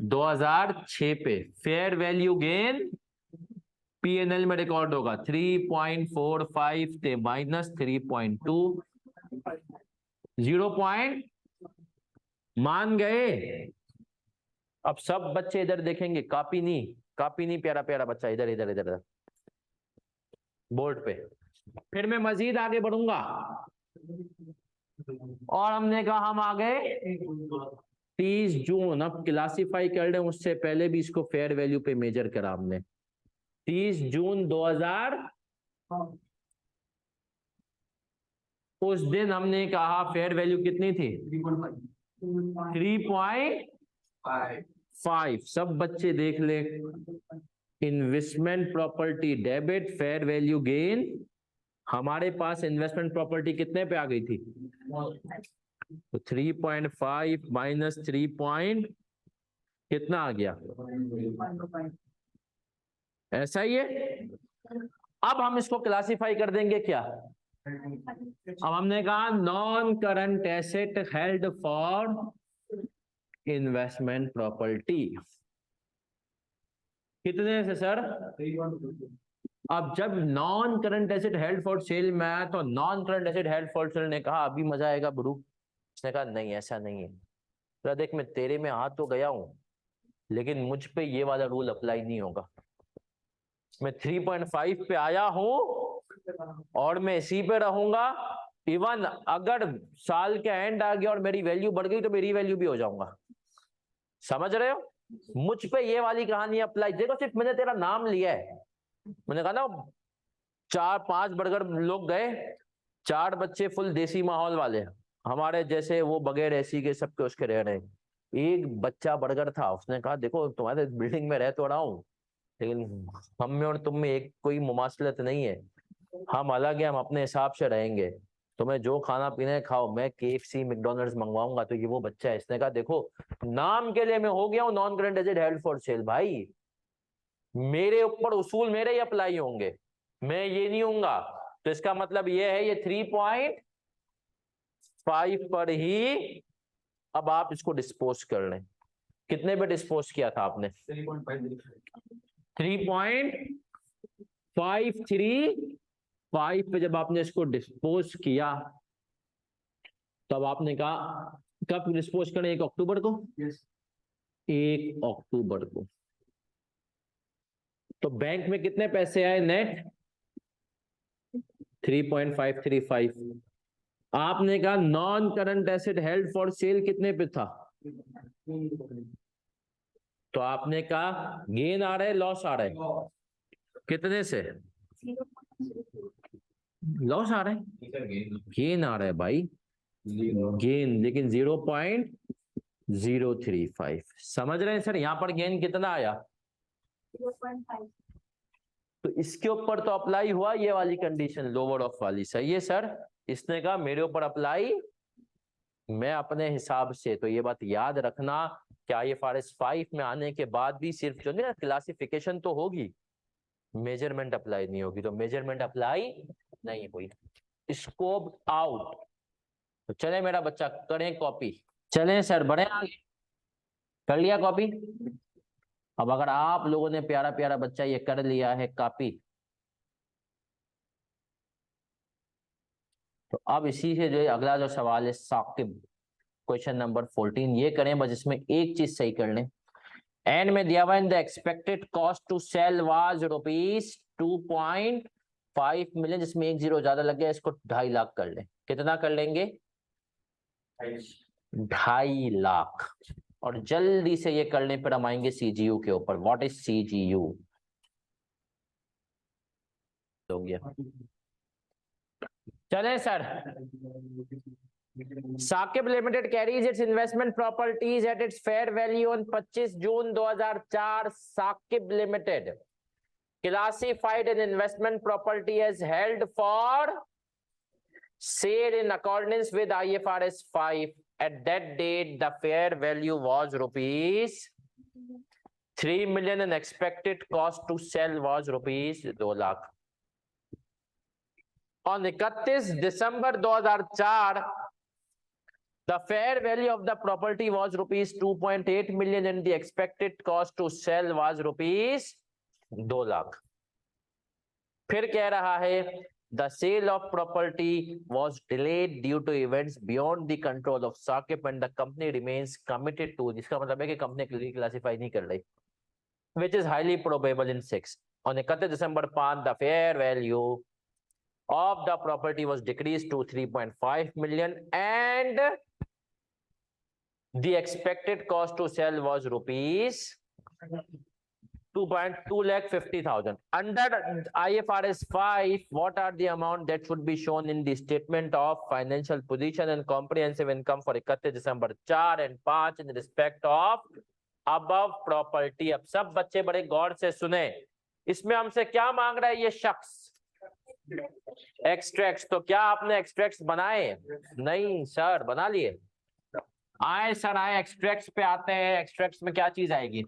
2006 पे फेयर वैल्यू गेन PNL में रिकॉर्ड होगा 3.45 थे माइनस 3.2 0. मान गए? अब सब बच्चे इधर देखेंगे, कॉपी नहीं प्यारा प्यारा बच्चा, इधर इधर इधर बोर्ड पे। फिर मैं मजीद आगे बढ़ूंगा और हमने कहा हम आ गए 30 जून। अब क्लासिफाई कर रहे हैं, उससे पहले भी इसको फेयर वैल्यू पे मेजर करा हमने। 30 जून 2000 उस दिन हमने कहा फेयर वैल्यू कितनी थी? 3.5। सब बच्चे देख ले। Investment property debit fair value gain, हमारे पास इन्वेस्टमेंट प्रॉपर्टी कितने पे आ गई थी? तो 3.5 माइनस 3 कितना आ गया? ऐसा ही है। अब हम इसको क्लासिफाई कर देंगे क्या? अब हमने कहा non current asset held for investment property, कितने से सर? अब जब non current asset held for cell में आया तो non current asset held for cell ने कहा अभी मजा आएगा ब्रू। उसने कहा नहीं ऐसा नहीं है, तो देख मैं तेरे में आ तो गया हूं लेकिन मुझ पे ये वाला रूल अप्लाई नहीं होगा। मैं 3.5 पे आया हूं और मैं इसी पे रहूंगा। इवन अगर साल के एंड आ गया और मेरी वैल्यू बढ़ गई तो मेरी वैल्यू भी हो जाऊंगा। समझ रहे हो? मुझ पे ये वाली कहानी अप्लाई। देखो सिर्फ मैंने तेरा नाम लिया है, मैंने कहा ना 4-5 बर्गर लोग गए, 4 बच्चे फुल देसी माहौल वाले हमारे जैसे, वो बगैर एसी के सबके उसके रह रहे हैं। एक बच्चा बर्गर था, उसने कहा देखो तुम्हारे बिल्डिंग में रह तो रहा हूँ लेकिन हम में और तुम में एक कोई मुमासलत नहीं है, हम अलग है, हम अपने हिसाब से रहेंगे, तुम्हें जो खाना पीना है खाओ, मैं KFC मैकडोनल्ड्स मंगवाऊंगा। तो ये वो बच्चा है, इसने कहा देखो नाम के लिए मैं हो गया हूँ non current asset held for cell, भाई मेरे ऊपर उसूल मेरे ही अप्लाई होंगे, मैं ये नहीं होऊंगा। तो इसका मतलब ये है ये 3.5 पर ही अब आप इसको डिस्पोज कर लें। कितने पे डिस्पोज किया था आपने? 3.535 पे जब आपने इसको डिस्पोज किया तब आपने कहा कब डिस्पोज करें? 1 अक्टूबर को। 1 अक्टूबर को तो बैंक में कितने पैसे आए नेट? 3.535। आपने कहा non current asset held for sale कितने पे था? तो आपने कहा गेन आ रहा है लॉस आ रहा है? कितने से? लॉस आ रहा है? गेन आ रहा है भाई, गेन, लेकिन 0.035। समझ रहे हैं सर? यहां पर गेन कितना आया? 0.5। तो इसके ऊपर तो अप्लाई हुआ ये वाली कंडीशन लोअर ऑफ वाली, सही है सर? इसने कहा मेरे ऊपर अप्लाई, मैं अपने हिसाब से। तो ये बात याद रखना कि IFRS 5 में आने के बाद भी सिर्फ जो ना क्लासिफिकेशन तो होगी, मेजरमेंट अप्लाई नहीं होगी। तो मेजरमेंट अप्लाई नहीं हुई, स्कोप आउट। तो चले मेरा बच्चा करें कॉपी, चलें सर बढ़े आगे। कर लिया कॉपी? अब अगर आप लोगों ने प्यारा प्यारा बच्चा ये कर लिया है कॉपी, तो अब इसी से जो अगला जो सवाल है साकिब, क्वेश्चन नंबर 14 ये करें, बस इसमें एक चीज सही कर लें। एंड में दिया हुआ the expected cost to sell was ₹2.5 million, जिसमें 1 जीरो ज्यादा लग गया, इसको 2.5 लाख कर लें। कितना कर लेंगे? 2.5 लाख। और जल्दी से ये कर लें, फिर हम आएंगे CGU के ऊपर। What is CGU? हो गया, चले sir. Saqib limited carries its investment properties at its fair value on 25 June 2004। Saqib limited classified an investment property as held for sale in accordance with IFRS 5. At that date, the fair value was ₹3 million and expected cost to sell was ₹2 lakh. On 31 December 2004, the fair value of the property was ₹2.8 million and the expected cost to sell was ₹2 lakh. फिर कह रहा है the sale of property was delayed due to events beyond the control of Sakib and the company remains committed to, जिसका मतलब है कि company classify नहीं कर रही, which is highly probable in 6. On 31 December 5, the fair value of the property was decreased to 3.5 million and the expected cost to sell was ₹2.250,000. Under IFRS 5, what are the amount that should be shown in the statement of financial position and comprehensive income for 31 December 4 and 5 in respect of above property? अब सब बच्चे बड़े गौर से सुने, इसमें हमसे क्या मांग रहा है ये शख्स? एक्सट्रैक्ट्स। तो क्या आपने एक्सट्रैक्ट्स बनाए? नहीं सर, बना लिए? आए सर आए, एक्सट्रैक्ट्स पे आते हैं। एक्सट्रैक्ट्स में क्या चीज आएगी?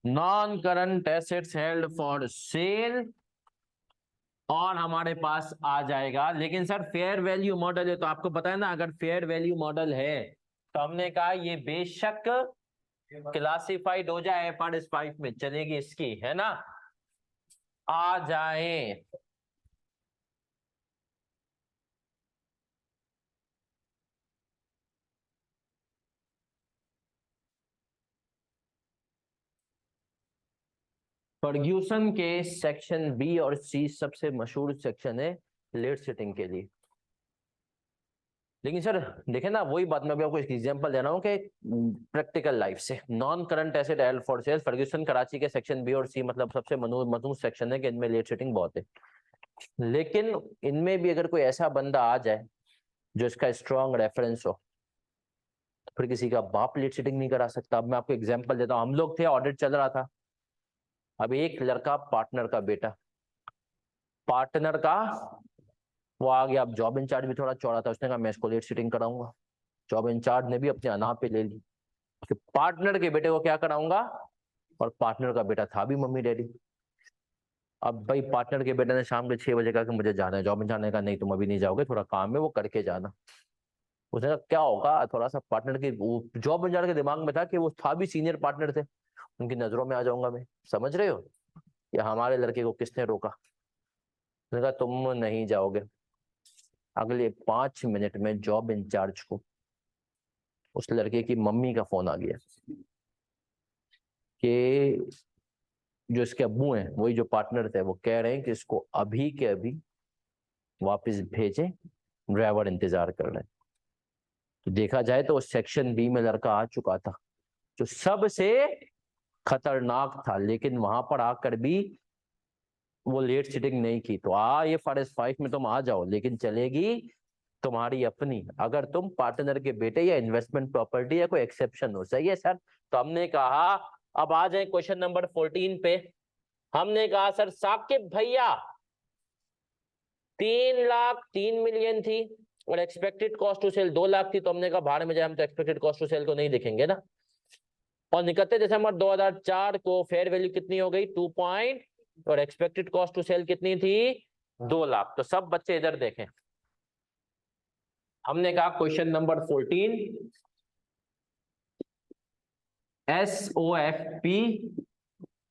Non current assets held for cell और हमारे पास आ जाएगा। लेकिन सर फेयर वैल्यू मॉडल है तो आपको पता है ना, अगर फेयर वैल्यू मॉडल है तो हमने कहा ये बेशक क्लासिफाइड हो जाए IFRS 5 में, चलेगी इसकी, है ना, आ जाए। फर्ग्यूसन के सेक्शन बी और सी सबसे मशहूर सेक्शन है लेट सिटिंग के लिए। लेकिन सर देखे ना, वही बात मैं भी आपको एक एग्जांपल दे रहा हूँ कि प्रैक्टिकल लाइफ से, non current asset held for sale Ferguson Karachi के सेक्शन बी और सी मतलब सबसे मजबूत सेक्शन है कि इनमें लेट सिटिंग बहुत है। लेकिन इनमें भी अगर कोई ऐसा बंदा आ जाए जो इसका स्ट्रॉन्ग रेफरेंस हो, तो फिर किसी का बाप लेट सिटिंग नहीं करा सकता। अब मैं आपको एग्जांपल देता हूँ, हम लोग थे, ऑडिट चल रहा था, अब एक लड़का पार्टनर का बेटा, पार्टनर का वो आ गया। अब जॉब इंचार्ज भी थोड़ा चौड़ा था, उसने कहा मैं इसको लेट सिटिंग कराऊंगा। जॉब इंचार्ज ने भी अपने अनाह पे ले ली कि पार्टनर के बेटे को क्या कराऊंगा, और पार्टनर का बेटा था भी मम्मी डैडी। अब भाई पार्टनर के बेटे ने शाम के 6 बजे कहा कि मुझे जाना है, जॉब इंचार्ज ने कहा नहीं तुम अभी नहीं जाओगे, थोड़ा काम है वो करके जाना। उसने कहा क्या होगा, थोड़ा सा पार्टनर के, जॉब इंचार्ज के दिमाग में था कि वो था भी सीनियर पार्टनर थे, उनकी नजरों में आ जाऊंगा मैं, समझ रहे हो, या हमारे लड़के को किसने रोका। उसने कहा तुम नहीं जाओगे। अगले 5 मिनट में जॉब इंचार्ज को उस लड़के की मम्मी का फोन आ गया कि जो इसके अब्बू हैं, वही जो पार्टनर थे, वो कह रहे हैं कि इसको अभी के अभी वापस भेजें, ड्राइवर इंतजार कर रहे हैं। तो देखा जाए तो सेक्शन बी में लड़का आ चुका था जो सबसे खतरनाक था, लेकिन वहां पर आकर भी वो लेट सिटिंग नहीं की। तो IFRS 5 में तुम आ जाओ, लेकिन चलेगी तुम्हारी अपनी, अगर तुम पार्टनर के बेटे या इन्वेस्टमेंट प्रॉपर्टी या कोई एक्सेप्शन हो। सही है सर। तो हमने कहा, अब आ जाए क्वेश्चन नंबर 14 पे। हमने कहा सर साकिब भैया 3,03,000,000 थी और expected cost to sell 2 lakh थी। तो हमने कहा भाड़ में जाए, हम तो एक्सपेक्टेड कॉस्ट टू सेल को नहीं देखेंगे ना। और 31 दिसंबर 2004 को फेयर वैल्यू कितनी हो गई, 2 पॉइंट, और एक्सपेक्टेड कॉस्ट टू सेल कितनी थी, 2 लाख। तो सब बच्चे इधर देखें। हमने कहा क्वेश्चन नंबर 14, SOFP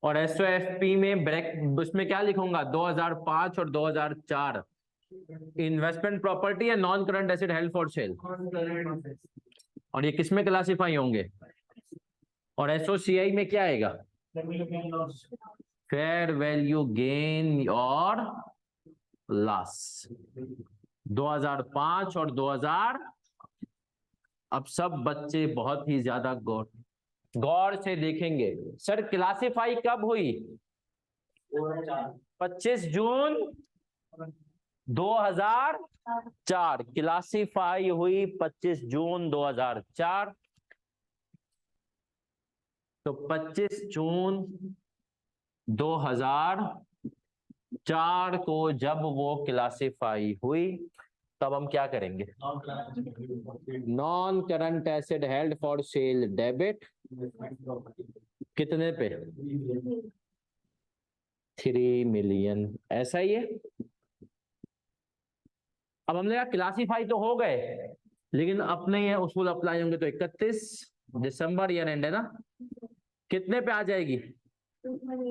और SOFP में ब्रैक उसमें क्या लिखूंगा, 2005 और 2004 इन्वेस्टमेंट प्रॉपर्टी या non current asset held for cell, और ये किसमें क्लासिफाई होंगे। और SOCI में क्या आएगा, फेयर वैल्यू गेन और लॉस 2005 और 2000। अब सब बच्चे बहुत ही ज्यादा गौर से देखेंगे। सर क्लासिफाई कब हुई, 25 जून 2004 क्लासिफाई हुई, 25 जून 2004। तो 25 जून 2004 को जब वो क्लासिफाई हुई, तब हम क्या करेंगे, non current asset held for sale debit कितने पे, 3 मिलियन, ऐसा ही है। अब हमने कहा क्लासिफाई तो हो गए, लेकिन अपने ये उसूल अप्लाई होंगे। तो 31 दिसंबर ईयर एंड है ना, कितने पे आ जाएगी,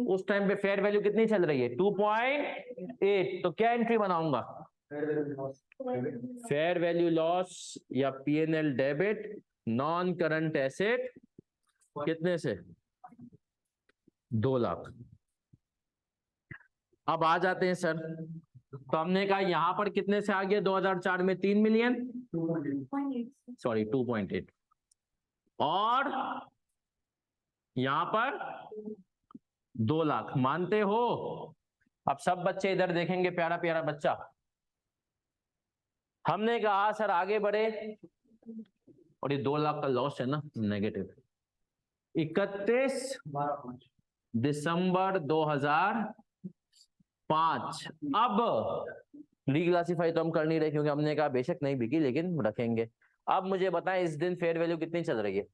उस टाइम पे फेयर वैल्यू कितनी चल रही है, 2.8। तो क्या एंट्री बनाऊंगा, फेयर वैल्यू लॉस या PNL debit non current asset कितने से, 2 लाख। अब आ जाते हैं सर। तो हमने कहा यहां पर कितने से आ गया, 2004 में 3 मिलियन, सॉरी 2.8, और यहां पर 2 लाख, मानते हो। अब सब बच्चे इधर देखेंगे, प्यारा प्यारा बच्चा। हमने कहा सर आगे बढ़े, और ये 2 लाख का लॉस है ना, नेगेटिव। 31 दिसंबर 2005। अब रीक्लासिफाई तो हम कर नहीं रहे, क्योंकि हमने कहा बेशक नहीं बिकी लेकिन रखेंगे। अब मुझे बताएं इस दिन फेयर वैल्यू कितनी चल रही है,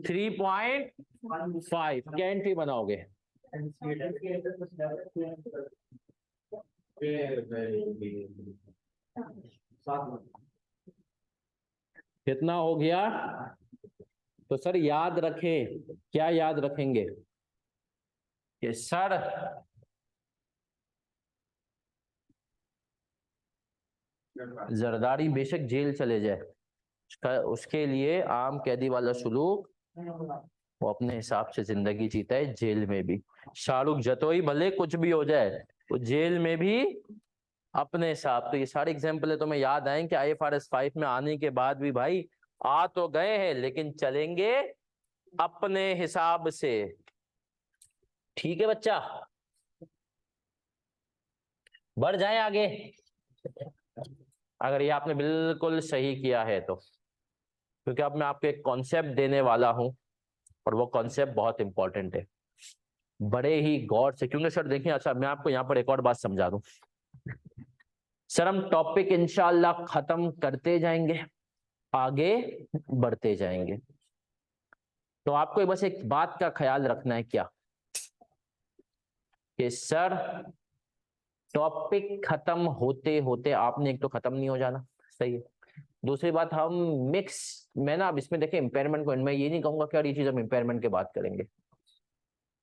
3.5। क्या एंट्री बनाओगे, कितना हो गया? तो सर याद रखें, क्या याद रखेंगे कि सर जरदारी बेशक जेल चले जाए, उसके लिए आम कैदी वाला सुलूक वो अपने हिसाब से जिंदगी जीता है जेल में भी। शाहरुख जतोई भले कुछ भी हो जाए, वो जेल में भी अपने हिसाब। तो ये सारे एग्जाम्पल है तुम्हें याद आए कि IFRS 5 में आने के बाद भी भाई आ तो गए हैं लेकिन चलेंगे अपने हिसाब से। ठीक है बच्चा, बढ़ जाए आगे अगर ये आपने बिल्कुल सही किया है तो, क्योंकि अब मैं आपको एक कॉन्सेप्ट देने वाला हूं और वो कॉन्सेप्ट बहुत इंपॉर्टेंट है, बड़े ही गौर से। क्योंकि सर देखिए, अच्छा मैं आपको यहाँ पर एक और बात समझा दूं। सर हम टॉपिक इंशाल्लाह खत्म करते जाएंगे, आगे बढ़ते जाएंगे। तो आपको बस एक बात का ख्याल रखना है, क्या कि सर टॉपिक खत्म होते होते आपने एक तो खत्म नहीं हो जाना, सही है। दूसरी बात, हम मिक्स मैं ना अब इसमें देखें इम्पेयरमेंट को, मैं ये नहीं कहूंगा कि यार ये चीज हम इम्पेयरमेंट की बात करेंगे,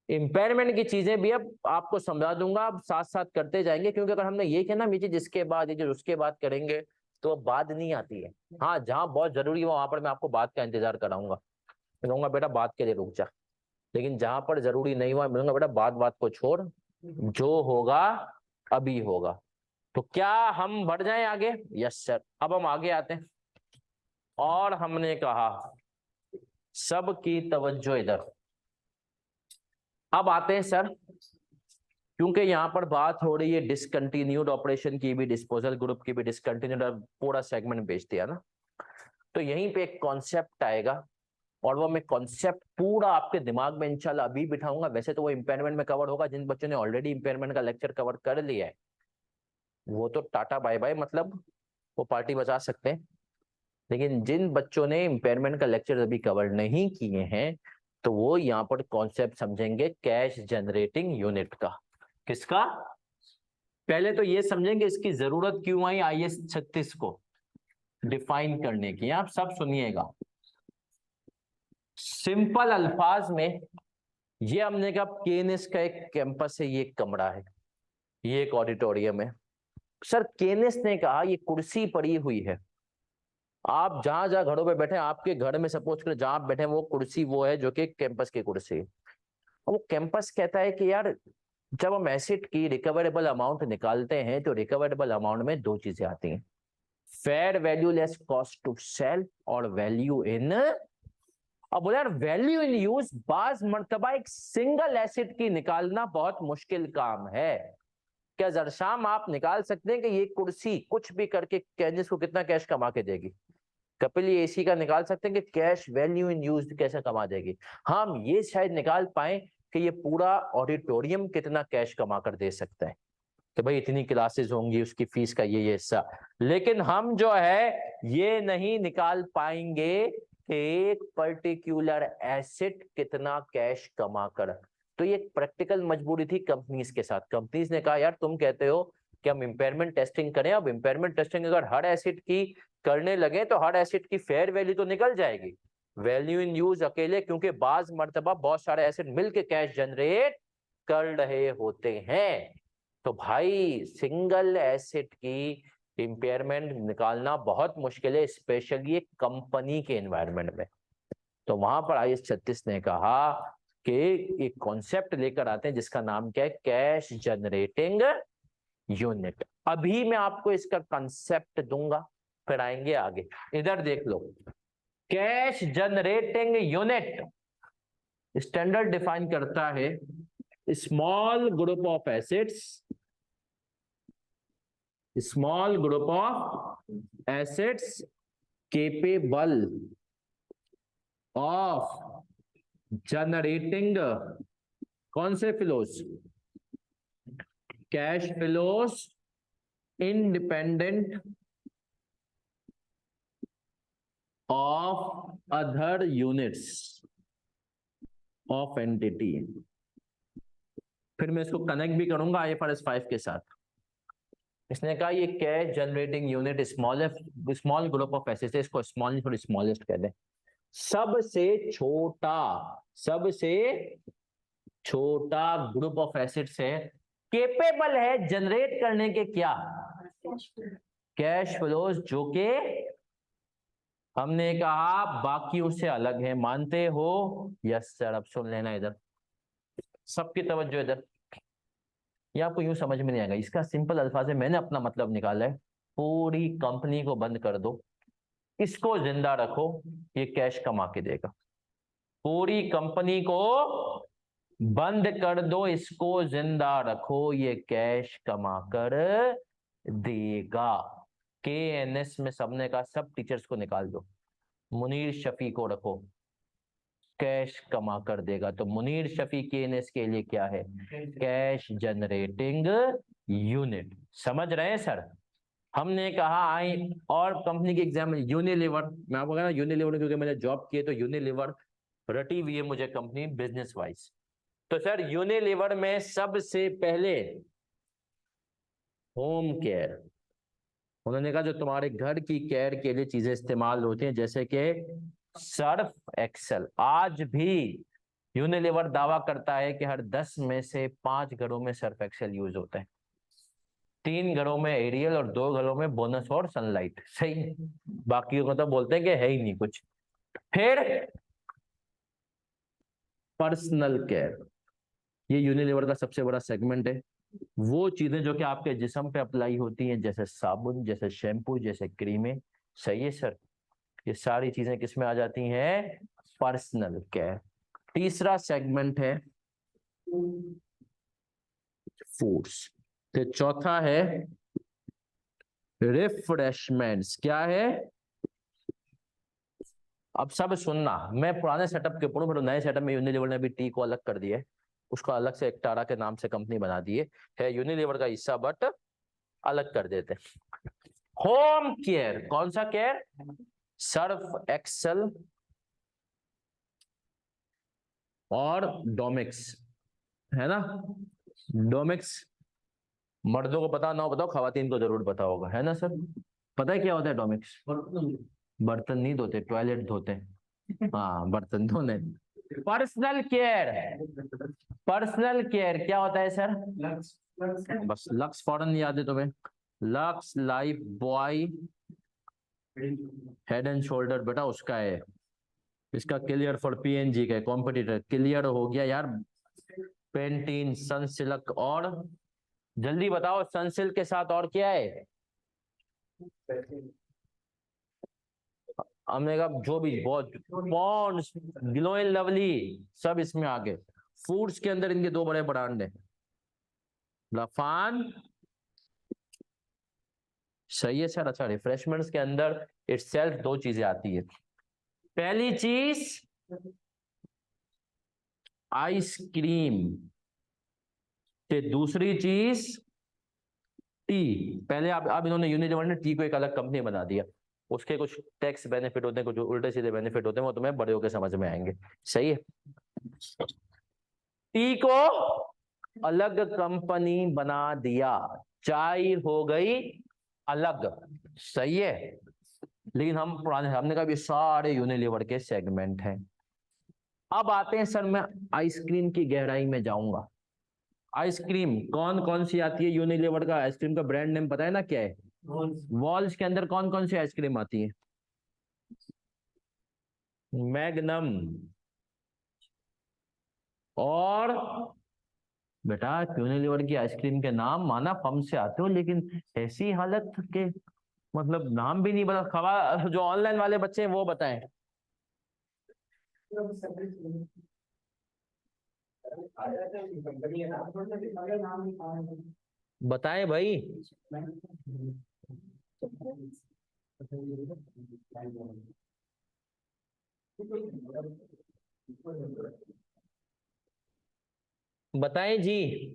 इम्पेयरमेंट की चीजें भी अब आपको समझा दूंगा, अब साथ साथ करते जाएंगे। क्योंकि अगर हमने ये कहना ये चीज इसके बाद, ये चीज उसके बाद करेंगे तो अब बात नहीं आती है। हाँ, जहां बहुत जरूरी है वहां पर मैं आपको बात का इंतजार कराऊंगा, मैं कहूंगा बेटा बात के लिए रुक जा। लेकिन जहां पर जरूरी नहीं हुआ, मैं कहूंगा बेटा बात बात को छोड़, जो होगा अभी होगा। तो क्या हम बढ़ जाएं आगे? Yes sir. अब हम आगे आते हैं और हमने कहा सबकी तवज्जो इधर। अब आते हैं सर, क्योंकि यहाँ पर बात हो रही है डिसकंटिन्यूड ऑपरेशन की भी, डिस्पोजल ग्रुप की भी, डिसकंटिन्यूड पूरा सेगमेंट बेच दिया ना, तो यहीं पे एक कॉन्सेप्ट आएगा और वो मैं कॉन्सेप्ट पूरा आपके दिमाग में इंशाल्लाह अभी बिठाऊंगा। वैसे तो वो इम्पेयरमेंट में कवर होगा, जिन बच्चों ने ऑलरेडी इम्पेयरमेंट का लेक्चर कवर कर लिया है वो तो टाटा बाय बाय, मतलब वो पार्टी बचा सकते हैं। लेकिन जिन बच्चों ने इम्पेयरमेंट का लेक्चर अभी कवर नहीं किए हैं तो वो यहाँ पर कॉन्सेप्ट समझेंगे कैश जनरेटिंग यूनिट का। किसका? पहले तो ये समझेंगे इसकी जरूरत क्यों आई IS 36 को डिफाइन करने की। आप सब सुनिएगा, सिंपल अल्फाज में ये हमने कहा केनिस का एक कैंपस है, ये एक कमरा है, ये एक ऑडिटोरियम है। सर केनिस ने कहा ये कुर्सी पड़ी हुई है, आप जहां जहां घरों पे बैठे, आपके घर में सपोज करें जहां आप बैठे वो कुर्सी वो है जो कि कैंपस की कुर्सी है। वो कैंपस कहता है कि यार जब हम एसेट की रिकवरेबल अमाउंट निकालते हैं तो रिकवरेबल अमाउंट में दो चीजें आती हैं, fair value less cost to sell और वैल्यू इन। अब बोला यार वैल्यू इन यूज बाज मर्तबा एक सिंगल एसेट की निकालना बहुत मुश्किल काम है। क्या जरशाम आप निकाल सकते हैं कि ये कुर्सी कुछ भी करके कैनिस को कितना कैश कमा के देगी? कपिल ये एसी का निकाल सकते हैं कि कैश वैल्यू इन यूज कैसे कमा देगी? हम ये शायद निकाल पाए कि ये पूरा ऑडिटोरियम कितना कैश कमा कर दे सकता है, कि भाई इतनी क्लासेस होंगी उसकी फीस का ये हिस्सा। लेकिन हम जो है ये नहीं निकाल पाएंगे कि एक पर्टिकुलर एसेट कितना कैश कमा कर। तो ये प्रैक्टिकल मजबूरी थी कंपनीज के साथ। कंपनीज ने कहा यार तुम कहते हो कि हम इम्पेयरमेंट टेस्टिंग करें, अब इम्पेयरमेंट टेस्टिंग अगर हर एसेट की करने लगे तो हर एसेट की फेयर वैल्यू तो निकल जाएगी, वैल्यू इन यूज अकेले, क्योंकि बाज मर्तबा बहुत सारे एसेट मिलके कैश जनरेट कर रहे होते हैं। तो भाई सिंगल एसेट की इम्पेयरमेंट निकालना बहुत मुश्किल है, स्पेशली एक कंपनी के एनवायरनमेंट में। तो वहां पर IS 36 ने कहा कि एक कॉन्सेप्ट लेकर आते हैं जिसका नाम क्या है, कैश जनरेटिंग यूनिट। अभी मैं आपको इसका कंसेप्ट दूंगा, फिर आएंगे आगे। इधर देख लो, cash generating unit standard define करता है small group of assets, small group of assets capable of generating कौन से flows? Cash flows independent of other units of entity. फिर मैं इसको कनेक्ट भी करूंगा IFRS 5 के साथ। इसने कहा ये cash generating unit small group of assets है, इसको स्मॉल और स्मॉलेस्ट कह दें। सबसे छोटा ग्रुप ऑफ एसेट्स है, केपेबल है जनरेट करने के क्या, कैश फ्लोज, जो कि हमने कहा बाकियों से अलग है। मानते हो? Yes sir. अब सुन लेना इधर, सबकी तवज्जो इधर। ये आपको यूं समझ में नहीं आएगा, इसका सिंपल अल्फाज है, मैंने अपना मतलब निकाला है। पूरी कंपनी को बंद कर दो, इसको जिंदा रखो, ये कैश कमा के देगा। पूरी कंपनी को बंद कर दो, इसको जिंदा रखो, ये कैश कमा कर देगा। KNS में सबने कहा सब टीचर्स को निकाल दो, मुनीर शफी को रखो, कैश कमा कर देगा। तो मुनीर शफी KNS के लिए क्या है? Cash generating unit. समझ रहे हैं सर? हमने कहा आई और कंपनी के एग्जाम्पल यूनिलीवर, मैं आपको कहना यूनिलीवर क्योंकि मैंने जॉब की है, तो यूनिलीवर रटी हुई है मुझे कंपनी बिजनेस वाइज। तो सर यूनिलीवर में सबसे पहले होम केयर, उन्होंने कहा जो तुम्हारे घर की केयर के लिए चीजें इस्तेमाल होती हैं, जैसे कि सर्फ एक्सेल। आज भी यूनिलीवर दावा करता है कि हर 10 में से 5 घरों में सर्फ एक्सेल यूज होता है, 3 घरों में एरियल और 2 घरों में बोनस और सनलाइट। सही, बाकी को तो बोलते हैं कि है ही नहीं कुछ। फिर पर्सनल केयर, ये यूनिलीवर का सबसे बड़ा सेगमेंट है। वो चीजें जो कि आपके जिस्म पे अप्लाई होती हैं, जैसे साबुन, जैसे शैम्पू, जैसे क्रीमें। सही है सर? ये सारी चीजें किस में आ जाती हैं? Personal care. तीसरा सेगमेंट है फूड्स। तो चौथा है रिफ्रेशमेंट्स। क्या है? अब सब सुनना, मैं पुराने सेटअप के ऊपर, नए सेटअप में यूनिलीवर ने भी टी को अलग कर दिया है, उसको अलग से एक्टारा के नाम से कंपनी बना दी है यूनिलीवर का हिस्सा, बट अलग कर देते। होम केयर, कौन सा केयर? सर्फ एक्सेल और डोमिक्स, है ना? डोमिक्स मर्दों को पता ना हो, बताओ, खवातीन को जरूर पता होगा, है ना सर? पता है क्या होता है डोमिक्स? बर्तन नहीं धोते, टॉयलेट धोते हैं। हाँ, बर्तन धोने। पर्सनल केयर, पर्सनल केयर क्या होता है सर? बस लक्स फौरन याद है तुम्हें? Lux, life boy, head and shoulder, बेटा उसका है। इसका क्लियर फॉर PNG का कॉम्पिटिटर, क्लियर हो गया यार। पेंटीन, सनसिल्क, और जल्दी बताओ सनसिल्क के साथ और क्या है? हमने कहा जो भी, बहुत पॉन्ड्स, ग्लो एंड लवली, सब इसमें आ गए। फूड्स के अंदर इनके 2 बड़े ब्रांड है, लफान। सही है सर? अच्छा, रिफ्रेशमेंट्स के अंदर इटसेल्फ 2 चीजें आती है। पहली चीज आइसक्रीम, ते दूसरी चीज टी। पहले अब इन्होंने यूनिलीवर ने टी को एक अलग कंपनी बना दिया, उसके कुछ टैक्स बेनिफिट होते हैं, कुछ उल्टे सीधे बेनिफिट होते हैं, वो तुम्हें बड़े होकर समझ में आएंगे। सही है? टी को अलग कंपनी बना दिया, चाय हो गई अलग। सही है? लेकिन हम पुराने, हमने कहा ये सारे यूनिलीवर के सेगमेंट हैं। अब आते हैं सर, मैं आइसक्रीम की गहराई में जाऊंगा। आइसक्रीम कौन कौन सी आती है यूनिलीवर का? आइसक्रीम का ब्रांड नेम पता है ना क्या है? वॉल्स के अंदर कौन कौन सी आइसक्रीम आती है? मैग्नम, और बेटा यूनिलीवर की आइसक्रीम के नाम माना फम से आते हो, लेकिन ऐसी हालत के मतलब नाम भी नहीं बता। खवा जो ऑनलाइन वाले बच्चे हैं वो बताएं। बताएं भाई। बताएं जी।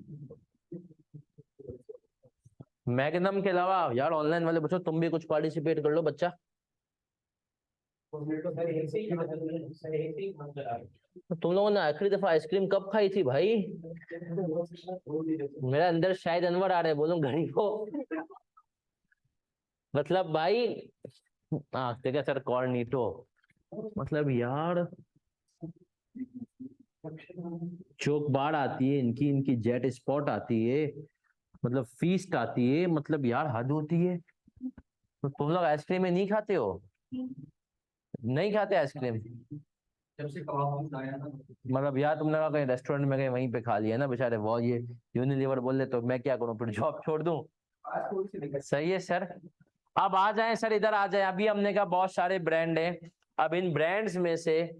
मैग्नम के अलावा यार ऑनलाइन वाले बच्चों तुम भी कुछ पार्टिसिपेट कर लो बच्चा। तुम लोगों ने आखिरी दफा आइसक्रीम कब खाई थी भाई? मेरा अंदर शायद अनवर आ रहे, बोलूं घड़ी को। मतलब भाई हाँ देखा सर कॉर्निटो, मतलब यार चोक बार आती है इनकी, इनकी जेट स्पॉट आती है, मतलब फीस्ट आती है, मतलब यार हद होती है। तो तुम लोग आइसक्रीम में नहीं खाते हो? नहीं खाते आइसक्रीम? जब से कबाब आया ना, मतलब यार तुमने कहा कहीं रेस्टोरेंट में गए वहीं पे खा लिया ना बेचारे, वो ये यूनिलीवर बोले तो मैं क्या करूं, फिर जॉब छोड़ दूं? आज थोड़ी सी दिक्कत। सही है सर। अब आ जाए सर, इधर आ जाए। अभी हमने कहा बहुत सारे ब्रांड हैं, अब इन ब्रांड्स में से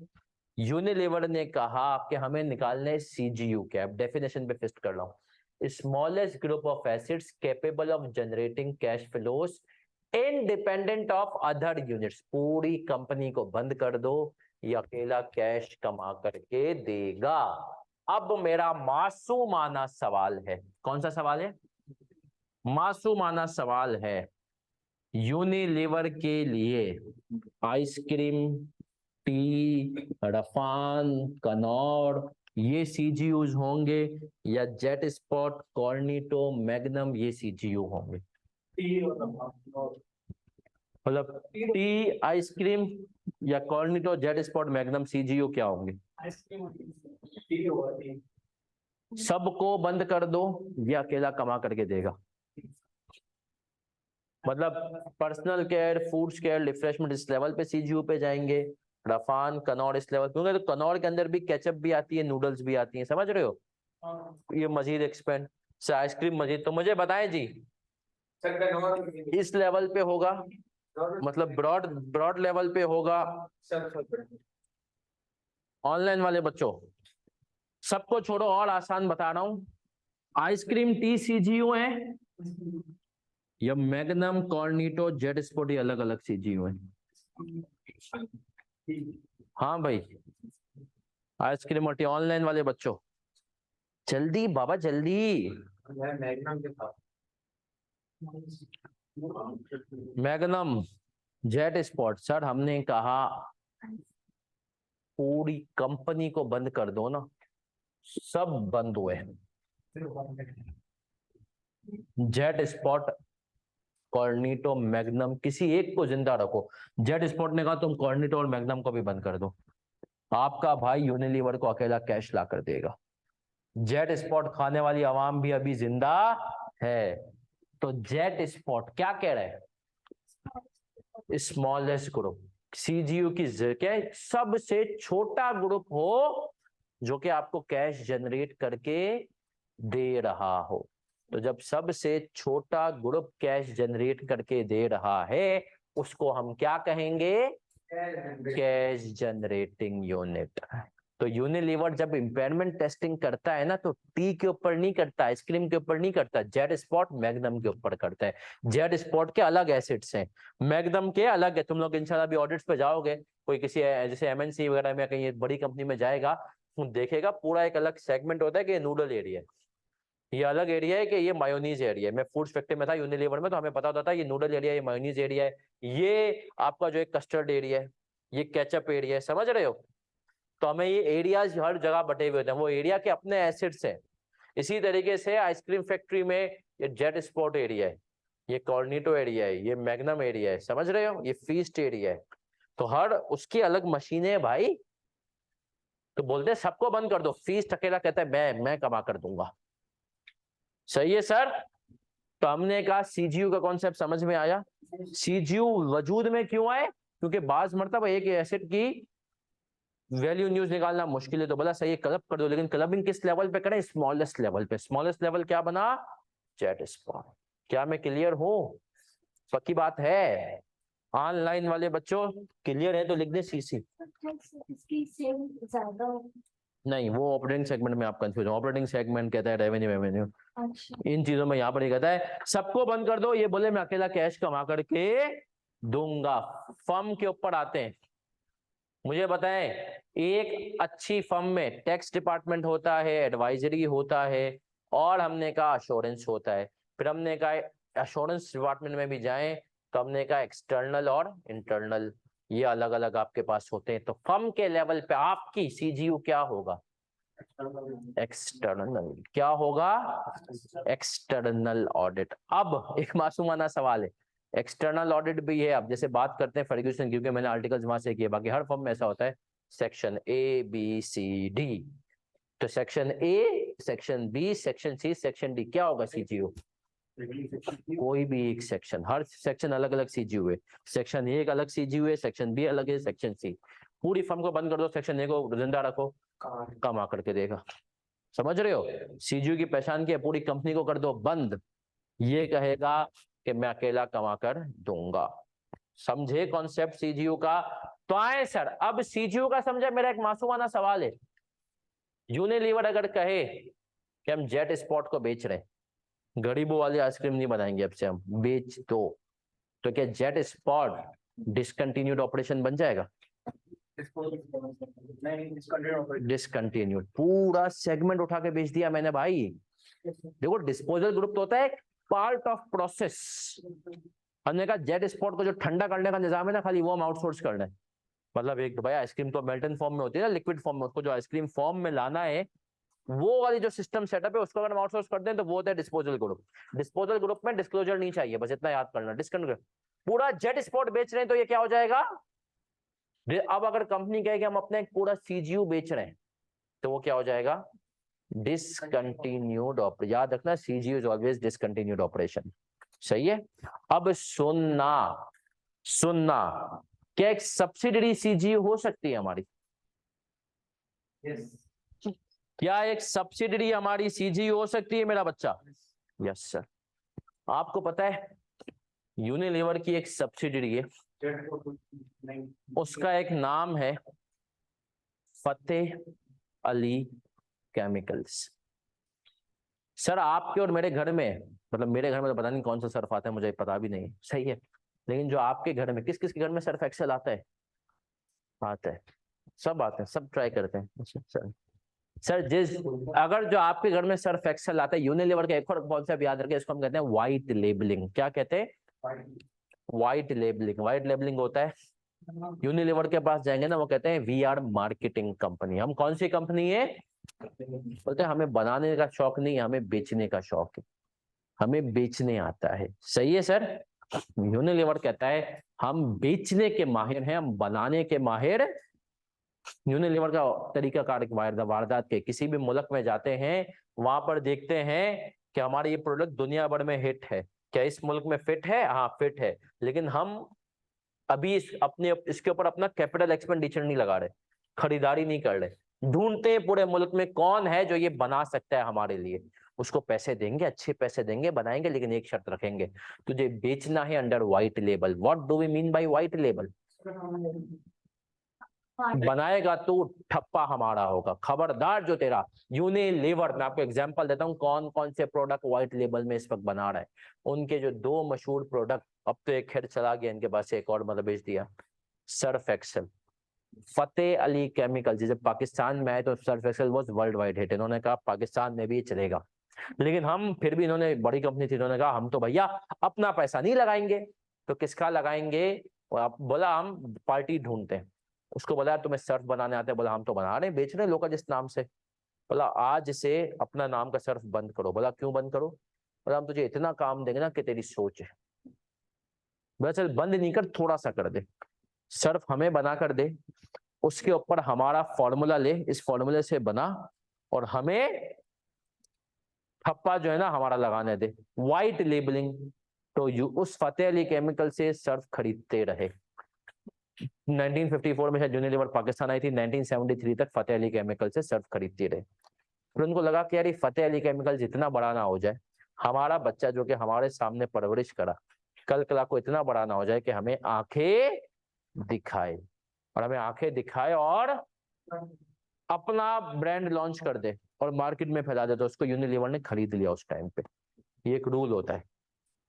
यूनिलीवर ने कहा कि हमें निकालने सीजीयू के, अब डेफिनेशन पे फिस्ट कर रहा हूँ, smallest group of acids capable of generating cash flows independent of other units. पूरी कंपनी को बंद कर दो, ये अकेला कैश कमा करके देगा। अब मेरा मासूमाना सवाल है, कौन सा सवाल है? मासूमाना सवाल है, यूनिलीवर के लिए आइसक्रीम, टी, रफान, कनौर ये सीजीयूज होंगे, या जेट स्पॉट, कॉर्निटो, मैग्नम ये सीजीयू होंगे? टी और नमक। मतलब टी, आइसक्रीम या कॉर्निटो, जेट स्पॉट, मैग्नम सीजीयू क्या होंगे? आइसक्रीम टी होगा, टी। सबको बंद कर दो, ये अकेला कमा करके देगा। मतलब personal care, foods care, refreshment इस लेवल पे सीजीयू पे जाएंगे, रफान, कनौर इस लेवल, क्योंकि तो कनौर के अंदर भी केचप भी आती है, नूडल्स भी आती है, समझ रहे हो? ये मजीद एक्सपेंड से आइसक्रीम मजीद, तो मुझे बताएं जी इस लेवल पे होगा, मतलब ब्रॉड ब्रॉड लेवल पे होगा। ऑनलाइन वाले बच्चों सबको छोड़ो, और आसान बता रहा हूं, आइसक्रीम टी सीजीयू है या मैग्नम, कॉर्निटो, जेट स्पॉट ये अलग अलग सीजीयू है? हाँ भाई, आइसक्रीम और टी। ऑनलाइन वाले बच्चों जल्दी बाबा जल्दी। मैग्नम के साथ मैग्नम, जेट स्पॉट। सर हमने कहा पूरी कंपनी को बंद कर दो ना, सब बंद हुए। जेट स्पॉट, कॉर्निटो, मैग्नम किसी एक को जिंदा रखो। जेट स्पॉट ने कहा तुम कॉर्निटो और मैग्नम को भी बंद कर दो, आपका भाई यूनिलीवर को अकेला कैश ला कर देगा। जेट स्पॉट खाने वाली आवाम भी अभी जिंदा है। तो जेट स्पॉट क्या कह रहे हैं? स्मॉलेस्ट ग्रुप, सीजीयू की क्या है? सबसे छोटा ग्रुप हो जो कि आपको कैश जनरेट करके दे रहा हो। तो जब सबसे छोटा ग्रुप कैश जनरेट करके दे रहा है, उसको हम क्या कहेंगे? Cash generating unit. तो यूनिलीवर जब इम्पेयरमेंट टेस्टिंग करता है ना, तो टी के ऊपर नहीं करता, आइसक्रीम के ऊपर नहीं करता, जेड स्पॉट, मैग्नम के ऊपर करता है। जेड स्पॉट के अलग एसिड्स हैं, मैग्नम के अलग है। तुम लोग इंशाल्लाह भी ऑडिट्स पे जाओगे, कोई किसी जैसे एमएनसी वगैरह में कहीं बड़ी कंपनी में जाएगा, तो देखेगा पूरा एक अलग सेगमेंट होता है कि ये नूडल एरिया है, ये अलग एरिया है कि ये मायोनीज एरिया है। मैं फूड्स फैक्ट्री में था यूनिलीवर में, तो हमें पता होता था ये नूडल एरिया है, ये मायोनीज एरिया है, ये आपका जो है कस्टर्ड एरिया है, ये केचप एरिया है, समझ रहे हो? तो हमें ये एरियाज हर जगह बटे हुए होते हैं, वो एरिया के अपने एसिड्स हैं। इसी तरीके से आइसक्रीम फैक्ट्री में ये जेट स्पॉट एरिया है, ये कॉर्निटो एरिया है, ये मैग्नम एरिया है, समझ रहे हो? ये फीस्ट एरिया है। तो हर उसकी अलग मशीनें है भाई। तो बोलते हैं सबको बंद कर दो, फीस्ट अकेला कहता है मैं कमा कर दूंगा। सही है सर। तो हमने कहा सीजीयू का कॉन्सेप्ट समझ में आया। सीजीयू वजूद में क्यों आए? क्योंकि बाज मरतबा एक एसिड की वैल्यू न्यूज निकालना मुश्किल है, तो बोला सही है क्लब कर दो, लेकिन क्लबिंग किस लेवल पे करें? स्मॉलेस्ट लेवल पे। स्मॉलेस्ट लेवल क्या बना? Jet spot. क्या मैं क्लियर हूं? पक्की बात है? ऑनलाइन वाले बच्चों क्लियर है तो लिख दे सीसी। इसकी सेल ज्यादा हो- नहीं, वो ऑपरेटिंग सेगमेंट में आप कंफ्यूज हो। ऑपरेटिंग सेगमेंट कहता है रेवेन्यू, रेवेन्यू अच्छा इन चीजों में, यहाँ पर ये कहता है सबको बंद कर दो, ये बोले मैं अकेला कैश कमा करके दूंगा। फर्म के ऊपर आते हैं। मुझे बताएं, एक अच्छी फर्म में टैक्स डिपार्टमेंट होता है, एडवाइजरी होता है, और हमने कहा अश्योरेंस होता है। फिर हमने कहा अश्योरेंस डिपार्टमेंट में भी जाएं तो हमने कहा एक्सटर्नल और इंटरनल, ये अलग अलग आपके पास होते हैं। तो फर्म के लेवल पे आपकी सीजीयू क्या होगा? एक्सटर्नल। क्या होगा? External audit. अब एक मासूमाना सवाल है, एक्सटर्नल ऑडिट भी है। अब जैसे बात करते हैं फर्ग्यूसन, क्योंकि मैंने आर्टिकल्स वहां से किए, बाकी हर फर्म में ऐसा होता है section A B C D. तो section A, section B, section C, section D क्या होगा? सीजीओ। कोई भी एक सेक्शन, हर सेक्शन अलग अलग सीजीओ है। सेक्शन ए एक अलग सीजीओ है, सेक्शन बी अलग है, सेक्शन सी। पूरी फर्म को बंद कर दो, सेक्शन ए को जिंदा रखो, कमा करके देगा। समझ रहे हो? सीजीओ की पहचान की है, पूरी कंपनी को कर दो बंद, ये कहेगा कि मैं अकेला कमा कर दूंगा। समझे कॉन्सेप्ट सीजीओ का? तो आए सर, अब सीजीओ का समझे। मेरा एक मासूमाना सवाल है, यूनिलीवर अगर कहे कि हम जेट स्पॉट को बेच रहे हैं, गरीबों वाली आइसक्रीम नहीं बनाएंगे अब से हम, बेच दो, तो क्या जेट स्पॉट डिसकंटिन्यूड ऑपरेशन बन जाएगा? डिसकंटिन्यूड, पूरा सेगमेंट उठा के बेच दिया मैंने भाई। देखो डिस्पोजल ग्रुप तो होता है पार्ट ऑफ प्रोसेस। हमने कहा जेट स्पॉट को जो ठंडा करने का निजाम है ना, खाली वो हम आउटसोर्स करना है। मतलब एक भाई आइसक्रीम तो मेल्टन फॉर्म में होती है ना, लिक्विड फॉर्म में, उसको जो आइसक्रीम फॉर्म में लाना है, वो वाली जो सिस्टम सेटअप है उसको अगर हम आउटसोर्स करते हैं तो वो होता है डिस्पोजल ग्रुप। डिस्पोजल ग्रुप में डिस्क्लोजर नहीं चाहिए, बस इतना याद करना, डिस्कंटिन्यूड। पूरा जेट स्पॉट बेच रहे हैं तो ये क्या हो जाएगा? अब अगर कंपनी कहे कि हम अपने पूरा सीजीयू बेच रहे हैं तो वो क्या हो जाएगा? Discontinued operation. याद रखना, CGU is always discontinued operation. सही है? अब सुनना सुनना, क्या एक सब्सिडरी सीजीयू हो सकती है हमारी? क्या एक सब्सिडरी हमारी सीजीयू हो सकती है मेरा बच्चा? Yes sir. आपको पता है यूनिलीवर की एक सब्सिडरी है, उसका एक नाम है फतेह अली केमिकल्स। सर आपके और मेरे घर में, मतलब मेरे घर में तो पता नहीं कौन सा सर्फ आता है, मुझे पता भी नहीं, सही है, लेकिन जो आपके घर में, किस किस के घर में सर्फ एक्सेल आता है? आता है, सब आते हैं, सब ट्राई करते हैं सर। अगर जो आपके घर में सर्फ एक्सेल आता है, यूनिलीवर का एक और कॉन्सेप्ट याद रखें, इसको हम कहते हैं व्हाइट लेबलिंग। क्या कहते हैं? White labelling. व्हाइट लेबलिंग होता है, यूनिलीवर के पास जाएंगे ना, वो कहते हैं वी आर मार्केटिंग कंपनी। हम कौन सी कंपनी है? बोलते हैं हमें बनाने का शौक नहीं है, हमें बेचने का शौक है, हमें बेचने आता है। सही है सर? यूनिलीवर कहता है हम बेचने के माहिर हैं, हम बनाने के माहिर। यूनिलीवर का तरीका कार वारदात के, किसी भी मुल्क में जाते हैं, वहां पर देखते हैं कि हमारा ये प्रोडक्ट दुनिया भर में हिट है, क्या इस मुल्क में फिट है? हाँ फिट है, लेकिन हम अभी इसके ऊपर अपना कैपिटल एक्सपेंडिचर नहीं लगा रहे, खरीदारी नहीं कर रहे। ढूंढते हैं पूरे मुल्क में कौन है जो ये बना सकता है हमारे लिए, उसको पैसे देंगे, अच्छे पैसे देंगे, बनाएंगे, लेकिन एक शर्त रखेंगे, तुझे बेचना है under white label. What do we mean by white label? बनाएगा तो ठप्पा हमारा होगा, खबरदार। जो तेरा यूनिलीवर, मैं आपको एग्जांपल देता हूँ कौन कौन से प्रोडक्ट व्हाइट लेबल में इस वक्त बना रहा है। उनके जो दो मशहूर प्रोडक्ट, अब तो एक खैर चला गया इनके पास, एक और मतलब बेच दिया, Surf Excel. Fateh Ali chemical जब पाकिस्तान में आए तो Surf Excel was worldwide hit. इन्होंने कहा पाकिस्तान में भी ये चलेगा, लेकिन हम फिर भी, इन्होंने बड़ी कंपनी थी, इन्होंने कहा हम तो भैया अपना पैसा नहीं लगाएंगे, तो किसका लगाएंगे? बोला हम पार्टी ढूंढते हैं। उसको बोला तुम्हें सर्फ बनाने आते हैं? बोला हम तो बना रहे हैं, बेच रहे हैं लोग जिस नाम से। बोला आज से अपना नाम का सर्फ बंद करो। बोला क्यों बंद करो? बोला हम तुझे इतना काम देंगे ना कि तेरी सोच है। बोला चल बंद नहीं कर, थोड़ा सा कर दे, सर्फ हमें बना कर दे, उसके ऊपर हमारा फॉर्मूला ले, इस फॉर्मूले से बना, और हमें ठप्पा जो है ना हमारा लगाने दे, व्हाइट लेबलिंग। तो उस फतेह अली केमिकल से सर्फ खरीदते रहे। 1954 में शायद यूनिलीवर पाकिस्तान आई थी, 1973 तक फतेह अली केमिकल से सर्फ खरीदती रहे। फिर उनको लगा कि यार ये फतेह अली केमिकल जितना बड़ा ना हो जाए, हमारा बच्चा जो कि हमारे सामने परवरिश करा, कल कला को इतना बड़ा ना हो जाए कि हमें आंखें दिखाए, और हमें आंखें दिखाए और अपना ब्रांड लॉन्च कर दे और मार्केट में फैला दे। तो उसको यूनिलीवर ने खरीद लिया उस टाइम पे। ये एक रूल होता है,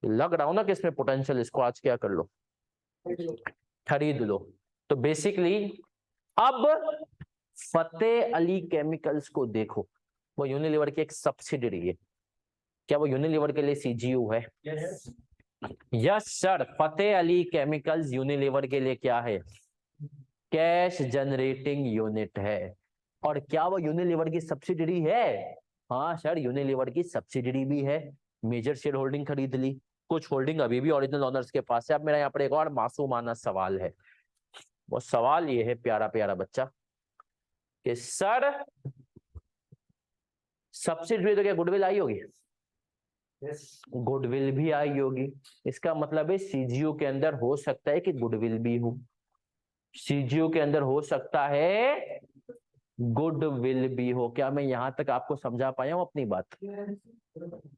लग रहा हो ना कि इसमें पोटेंशियल, इसको आज क्या कर लो, खरीद लो। तो बेसिकली अब फतेह अली केमिकल्स को देखो, वो यूनिलीवर की एक सब्सिडरी है। क्या वो यूनिलीवर के लिए सीजीयू है? Yes sir, Fateh Ali chemicals Unilever के लिए क्या है? कैश जनरेटिंग यूनिट है। और क्या वो यूनिलीवर की सब्सिडरी है? हाँ सर, यूनिलीवर की सब्सिडरी भी है। मेजर शेयर होल्डिंग खरीद ली, कुछ होल्डिंग अभी भी ओरिजिनल ओनर्स के पास है। अब मेरा यहाँ पर एक और मासूमाना सवाल है, वो सवाल ये है प्यारा प्यारा बच्चा कि सर सब्सिडी तो क्या गुडविल आई होगी? Yes. गुडविल भी आई होगी। इसका मतलब है सीजीओ के अंदर हो सकता है कि गुडविल भी हो, सीजीओ के अंदर हो सकता है गुडविल भी हो। क्या मैं यहां तक आपको समझा पाया हूं अपनी बात?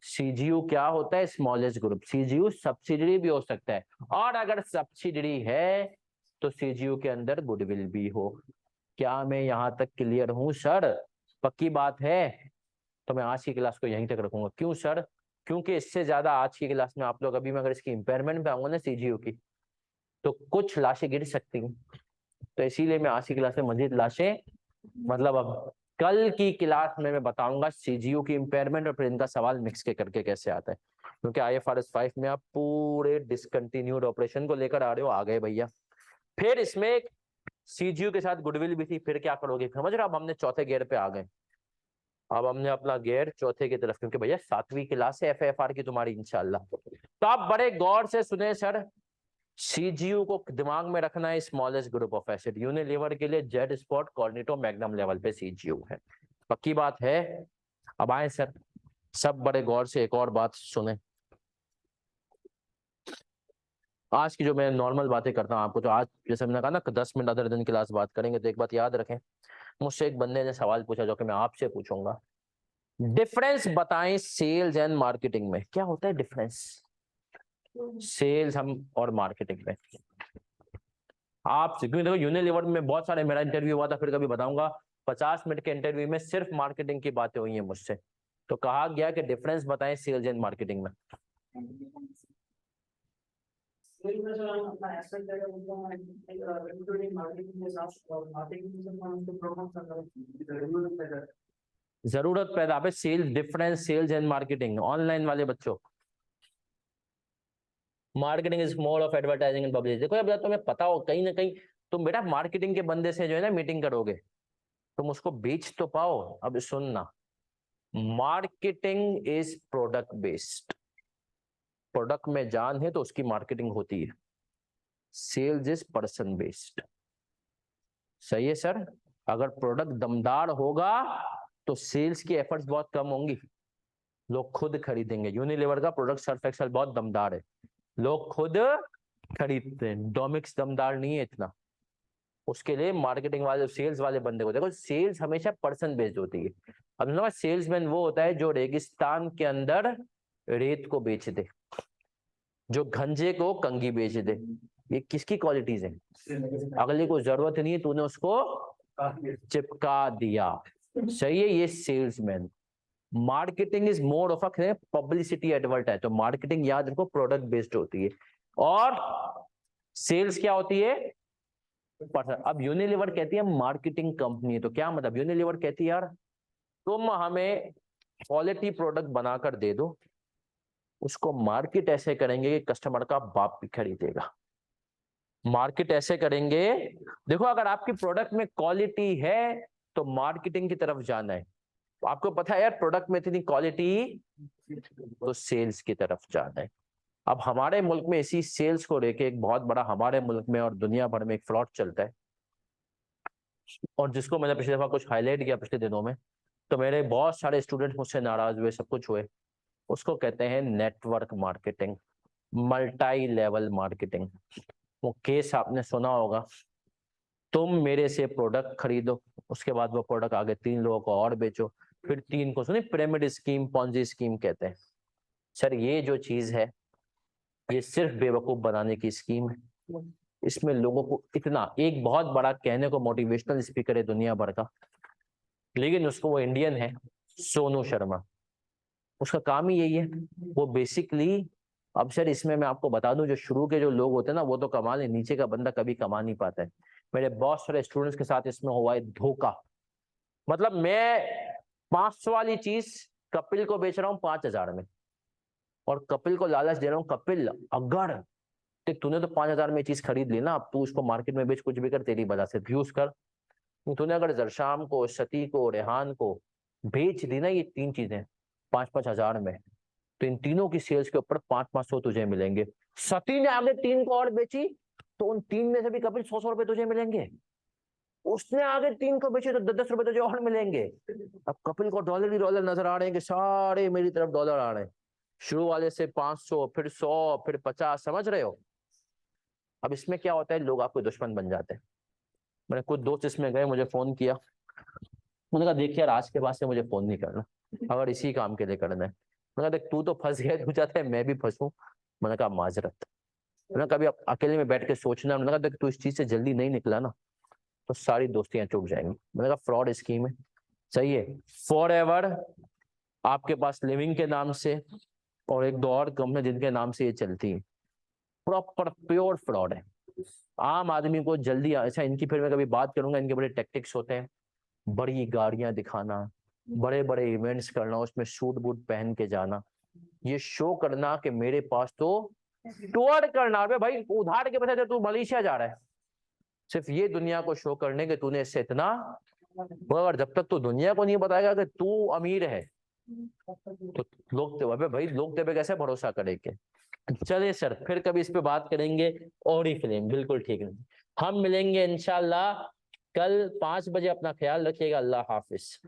सीजीयू क्या होता है? Smallest group. सीजीयू सब्सिडरी भी हो सकता है, और अगर सब्सिडरी है तो सीजीयू के अंदर गुडविल भी हो। क्या मैं यहां तक क्लियर हूं सर? पक्की बात है? तो मैं आज की क्लास को यहीं तक रखूंगा। क्यों सर? क्योंकि इससे ज्यादा आज की क्लास में आप लोग अभी मैं अगर इसकी इंपेयरमेंट पे आऊंगा ना सीजीयू की, तो कुछ लाशें गिर सकती हैं। तो इसीलिए मैं आज की क्लास में मजीद लाशें, मतलब अब कल की क्लास में मैं बताऊंगा सीजीयू की इंपेयरमेंट और फिर इनका सवाल मिक्स के करके कैसे आता है। क्योंकि IFRS 5 में आप पूरे डिसकंटिन्यूड ऑपरेशन को लेकर आ रहे हो, आ गए भैया। फिर इसमें सीजीयू के साथ गुडविल भी थी, फिर क्या करोगे? समझ रहे हो? अब हमने चौथे गियर पे आ गए, अब हमने अपना गियर चौथे की तरफ, क्योंकि भैया 7वीं क्लास है FFR की तुम्हारी इंशाल्लाह। तो आप बड़े गौर से सुने सर, सीजीयू को दिमाग में रखना है smallest group of acid. Unilever के लिए जेड स्पॉट कॉर्निटो मैग्नम लेवल पे सीजीयू है। पक्की बात है? अब आए सर, सब बड़े गौर से एक और बात सुने। आज की जो मैं नॉर्मल बातें करता हूँ आपको, तो आज जैसे मैंने कहा ना 10 मिनट अदर दिन क्लास बात करेंगे, तो एक बात याद रखें, मुझसे एक बंदे ने सवाल पूछा जो कि मैं आपसे पूछूंगा। डिफरेंस बताएं सेल्स एंड मार्केटिंग में। क्या होता है डिफरेंस सेल्स हम और मार्केटिंग में? आपसे, क्योंकि देखो यूनिलीवर में बहुत सारे, मेरा इंटरव्यू हुआ था, फिर कभी बताऊंगा, 50 मिनट के इंटरव्यू में सिर्फ मार्केटिंग की बातें हुई हैं मुझसे। तो कहा गया कि डिफरेंस बताएं सेल्स एंड मार्केटिंग में। Sales में सर हम अपना एक्सपेक्ट करें उनको इंक्लूडिंग मार्केटिंग के साथ, और मार्केटिंग से हम उनको प्रमोट करना है, जरूरत पैदा पे sales, difference sales and marketing. Online वाले बच्चों, marketing is mode of advertising and publicity. देखो अब तुम्हें पता हो कहीं ना कहीं, तुम बेटा मार्केटिंग के बंदे से जो है ना मीटिंग करोगे, तुम उसको बेच तो पाओ। अब सुनना, marketing is product based. Product में जान है तो उसकी मार्केटिंग होती है। Sales is person based. सही है सर? अगर प्रोडक्ट दमदार होगा तो सेल्स की एफर्ट्स बहुत कम होंगी, लोग खुद खरीदेंगे। यूनिलीवर का प्रोडक्ट सर्फ एक्सेल बहुत दमदार है, लोग खुद खरीदते हैं। डोमिक्स दमदार नहीं है इतना, उसके लिए मार्केटिंग वाले, सेल्स वाले बंदे को देखो। सेल्स हमेशा पर्सन बेस्ड होती है। अब ना सेल्समैन वो होता है जो रेगिस्तान के अंदर रेत को बेच दे, जो गंजे को कंगी बेच दे। ये किसकी क्वालिटीज है? अगले को जरूरत नहीं है, तूने उसको चिपका दिया। सही है? ये salesman. Marketing is more of a publicity advertise. तो मार्केटिंग याद रखो प्रोडक्ट बेस्ड होती है, और सेल्स क्या होती है? अब यूनिलीवर कहती है मार्केटिंग कंपनी, तो क्या मतलब? यूनिलीवर कहती है यार तुम हमें क्वालिटी प्रोडक्ट बनाकर दे दो, उसको मार्केट ऐसे करेंगे कि कस्टमर का बाप भी खरीदेगा। मार्केट ऐसे करेंगे, देखो अगर आपकी प्रोडक्ट में क्वालिटी है तो मार्केटिंग की तरफ जाना है। आपको पता है यार प्रोडक्ट में इतनी क्वालिटी, तो सेल्स की तरफ जाना है। अब हमारे मुल्क में इसी सेल्स को लेके एक बहुत बड़ा, हमारे मुल्क में और दुनिया भर में एक फ्रॉड चलता है, और जिसको मैंने पिछले दफा कुछ हाईलाइट किया पिछले दिनों में, तो मेरे बहुत सारे स्टूडेंट मुझसे नाराज हुए, सब कुछ हुए। उसको कहते हैं network marketing, multi level marketing. वो केस आपने सुना होगा, तुम मेरे से प्रोडक्ट खरीदो, उसके बाद वो प्रोडक्ट आगे 3 लोगों को और बेचो, फिर 3 को, सुनिए पिरामिड स्कीम, पॉन्जी स्कीम कहते हैं। सर ये जो चीज है ये सिर्फ बेवकूफ बनाने की स्कीम है। इसमें लोगों को इतना, एक बहुत बड़ा कहने को मोटिवेशनल स्पीकर है दुनिया भर का, लेकिन उसको, वो इंडियन है, सोनू शर्मा, उसका काम ही यही है। वो बेसिकली, अब सर इसमें मैं आपको बता दूं, जो शुरू के जो लोग होते हैं ना वो तो कमा ले, नीचे का बंदा कभी कमा नहीं पाता है। मेरे बहुत सारे स्टूडेंट्स के साथ इसमें हुआ है धोखा। मतलब मैं 500 वाली चीज कपिल को बेच रहा हूँ 5000 में, और कपिल को लालच दे रहा हूँ, कपिल अगर तूने तो 5000 में चीज खरीद ली ना, अब तू उसको मार्केट में बेच, कुछ भी कर, तेरी वजह से व्यूज कर। तूने अगर जरशाम को, सती को, रेहान को बेच दी ना ये 3 चीजें 5-5 हजार में, तो इन तीनों की सेल्स के ऊपर 500 तुझे मिलेंगे। सती ने आगे 3 को और बेची तो उन 3 में से भी कपिल 100 रुपए तुझे मिलेंगे। उसने आगे 3 को बेचे तो 10 रुपए तुझे और मिलेंगे। अब कपिल को डॉलर ही डॉलर नजर आ रहे हैं कि सारे मेरी तरफ डॉलर आ रहे हैं। शुरू वाले से 500, फिर 100, फिर 50, समझ रहे हो। अब इसमें क्या होता है, लोग आपके दुश्मन बन जाते हैं। मैंने कुछ दोस्त इसमें गए, मुझे फोन किया, मैंने कहा देखिए यार आज के बाद से मुझे फोन नहीं करना, अगर इसी काम के लिए करना है। मैंने कहा देख तू तो फंस गया, तू चाहता है मैं भी फंसूं। मैंने कहा माजरत। मैंने कभी अकेले में बैठ के सोचना। मैंने कहा देख तू इस चीज से जल्दी नहीं निकला ना तो सारी दोस्तियां टूट जाएंगी। मैंने कहा फ्रॉड स्कीम है, सही है। फॉर एवर आपके पास लिविंग के नाम से और एक दो और कंपनी जिनके नाम से ये चलती है, प्रॉपर प्योर फ्रॉड है। आम आदमी को जल्दी, अच्छा इनकी फिर मैं कभी बात करूंगा, इनके बड़े टैक्टिक्स होते हैं। बड़ी गाड़ियां दिखाना, बड़े बड़े इवेंट्स करना, उसमें सूट बूट पहन के जाना, ये शो करना कि मेरे पास तो टूर करना। अबे भाई उधार के पैसे तू मलेशिया जा रहा है सिर्फ ये दुनिया को शो करने के तूने इससे इतना। और जब तक तू दुनिया को नहीं बताएगा कि तू अमीर है तो लोग अबे भाई लोग तेरे पे कैसे भरोसा करेंगे। चलिए सर फिर कभी इस पे बात करेंगे। और ही फिल्म बिल्कुल ठीक नहीं। हम मिलेंगे इंशाल्लाह कल 5 बजे। अपना ख्याल रखिएगा। अल्लाह हाफिज।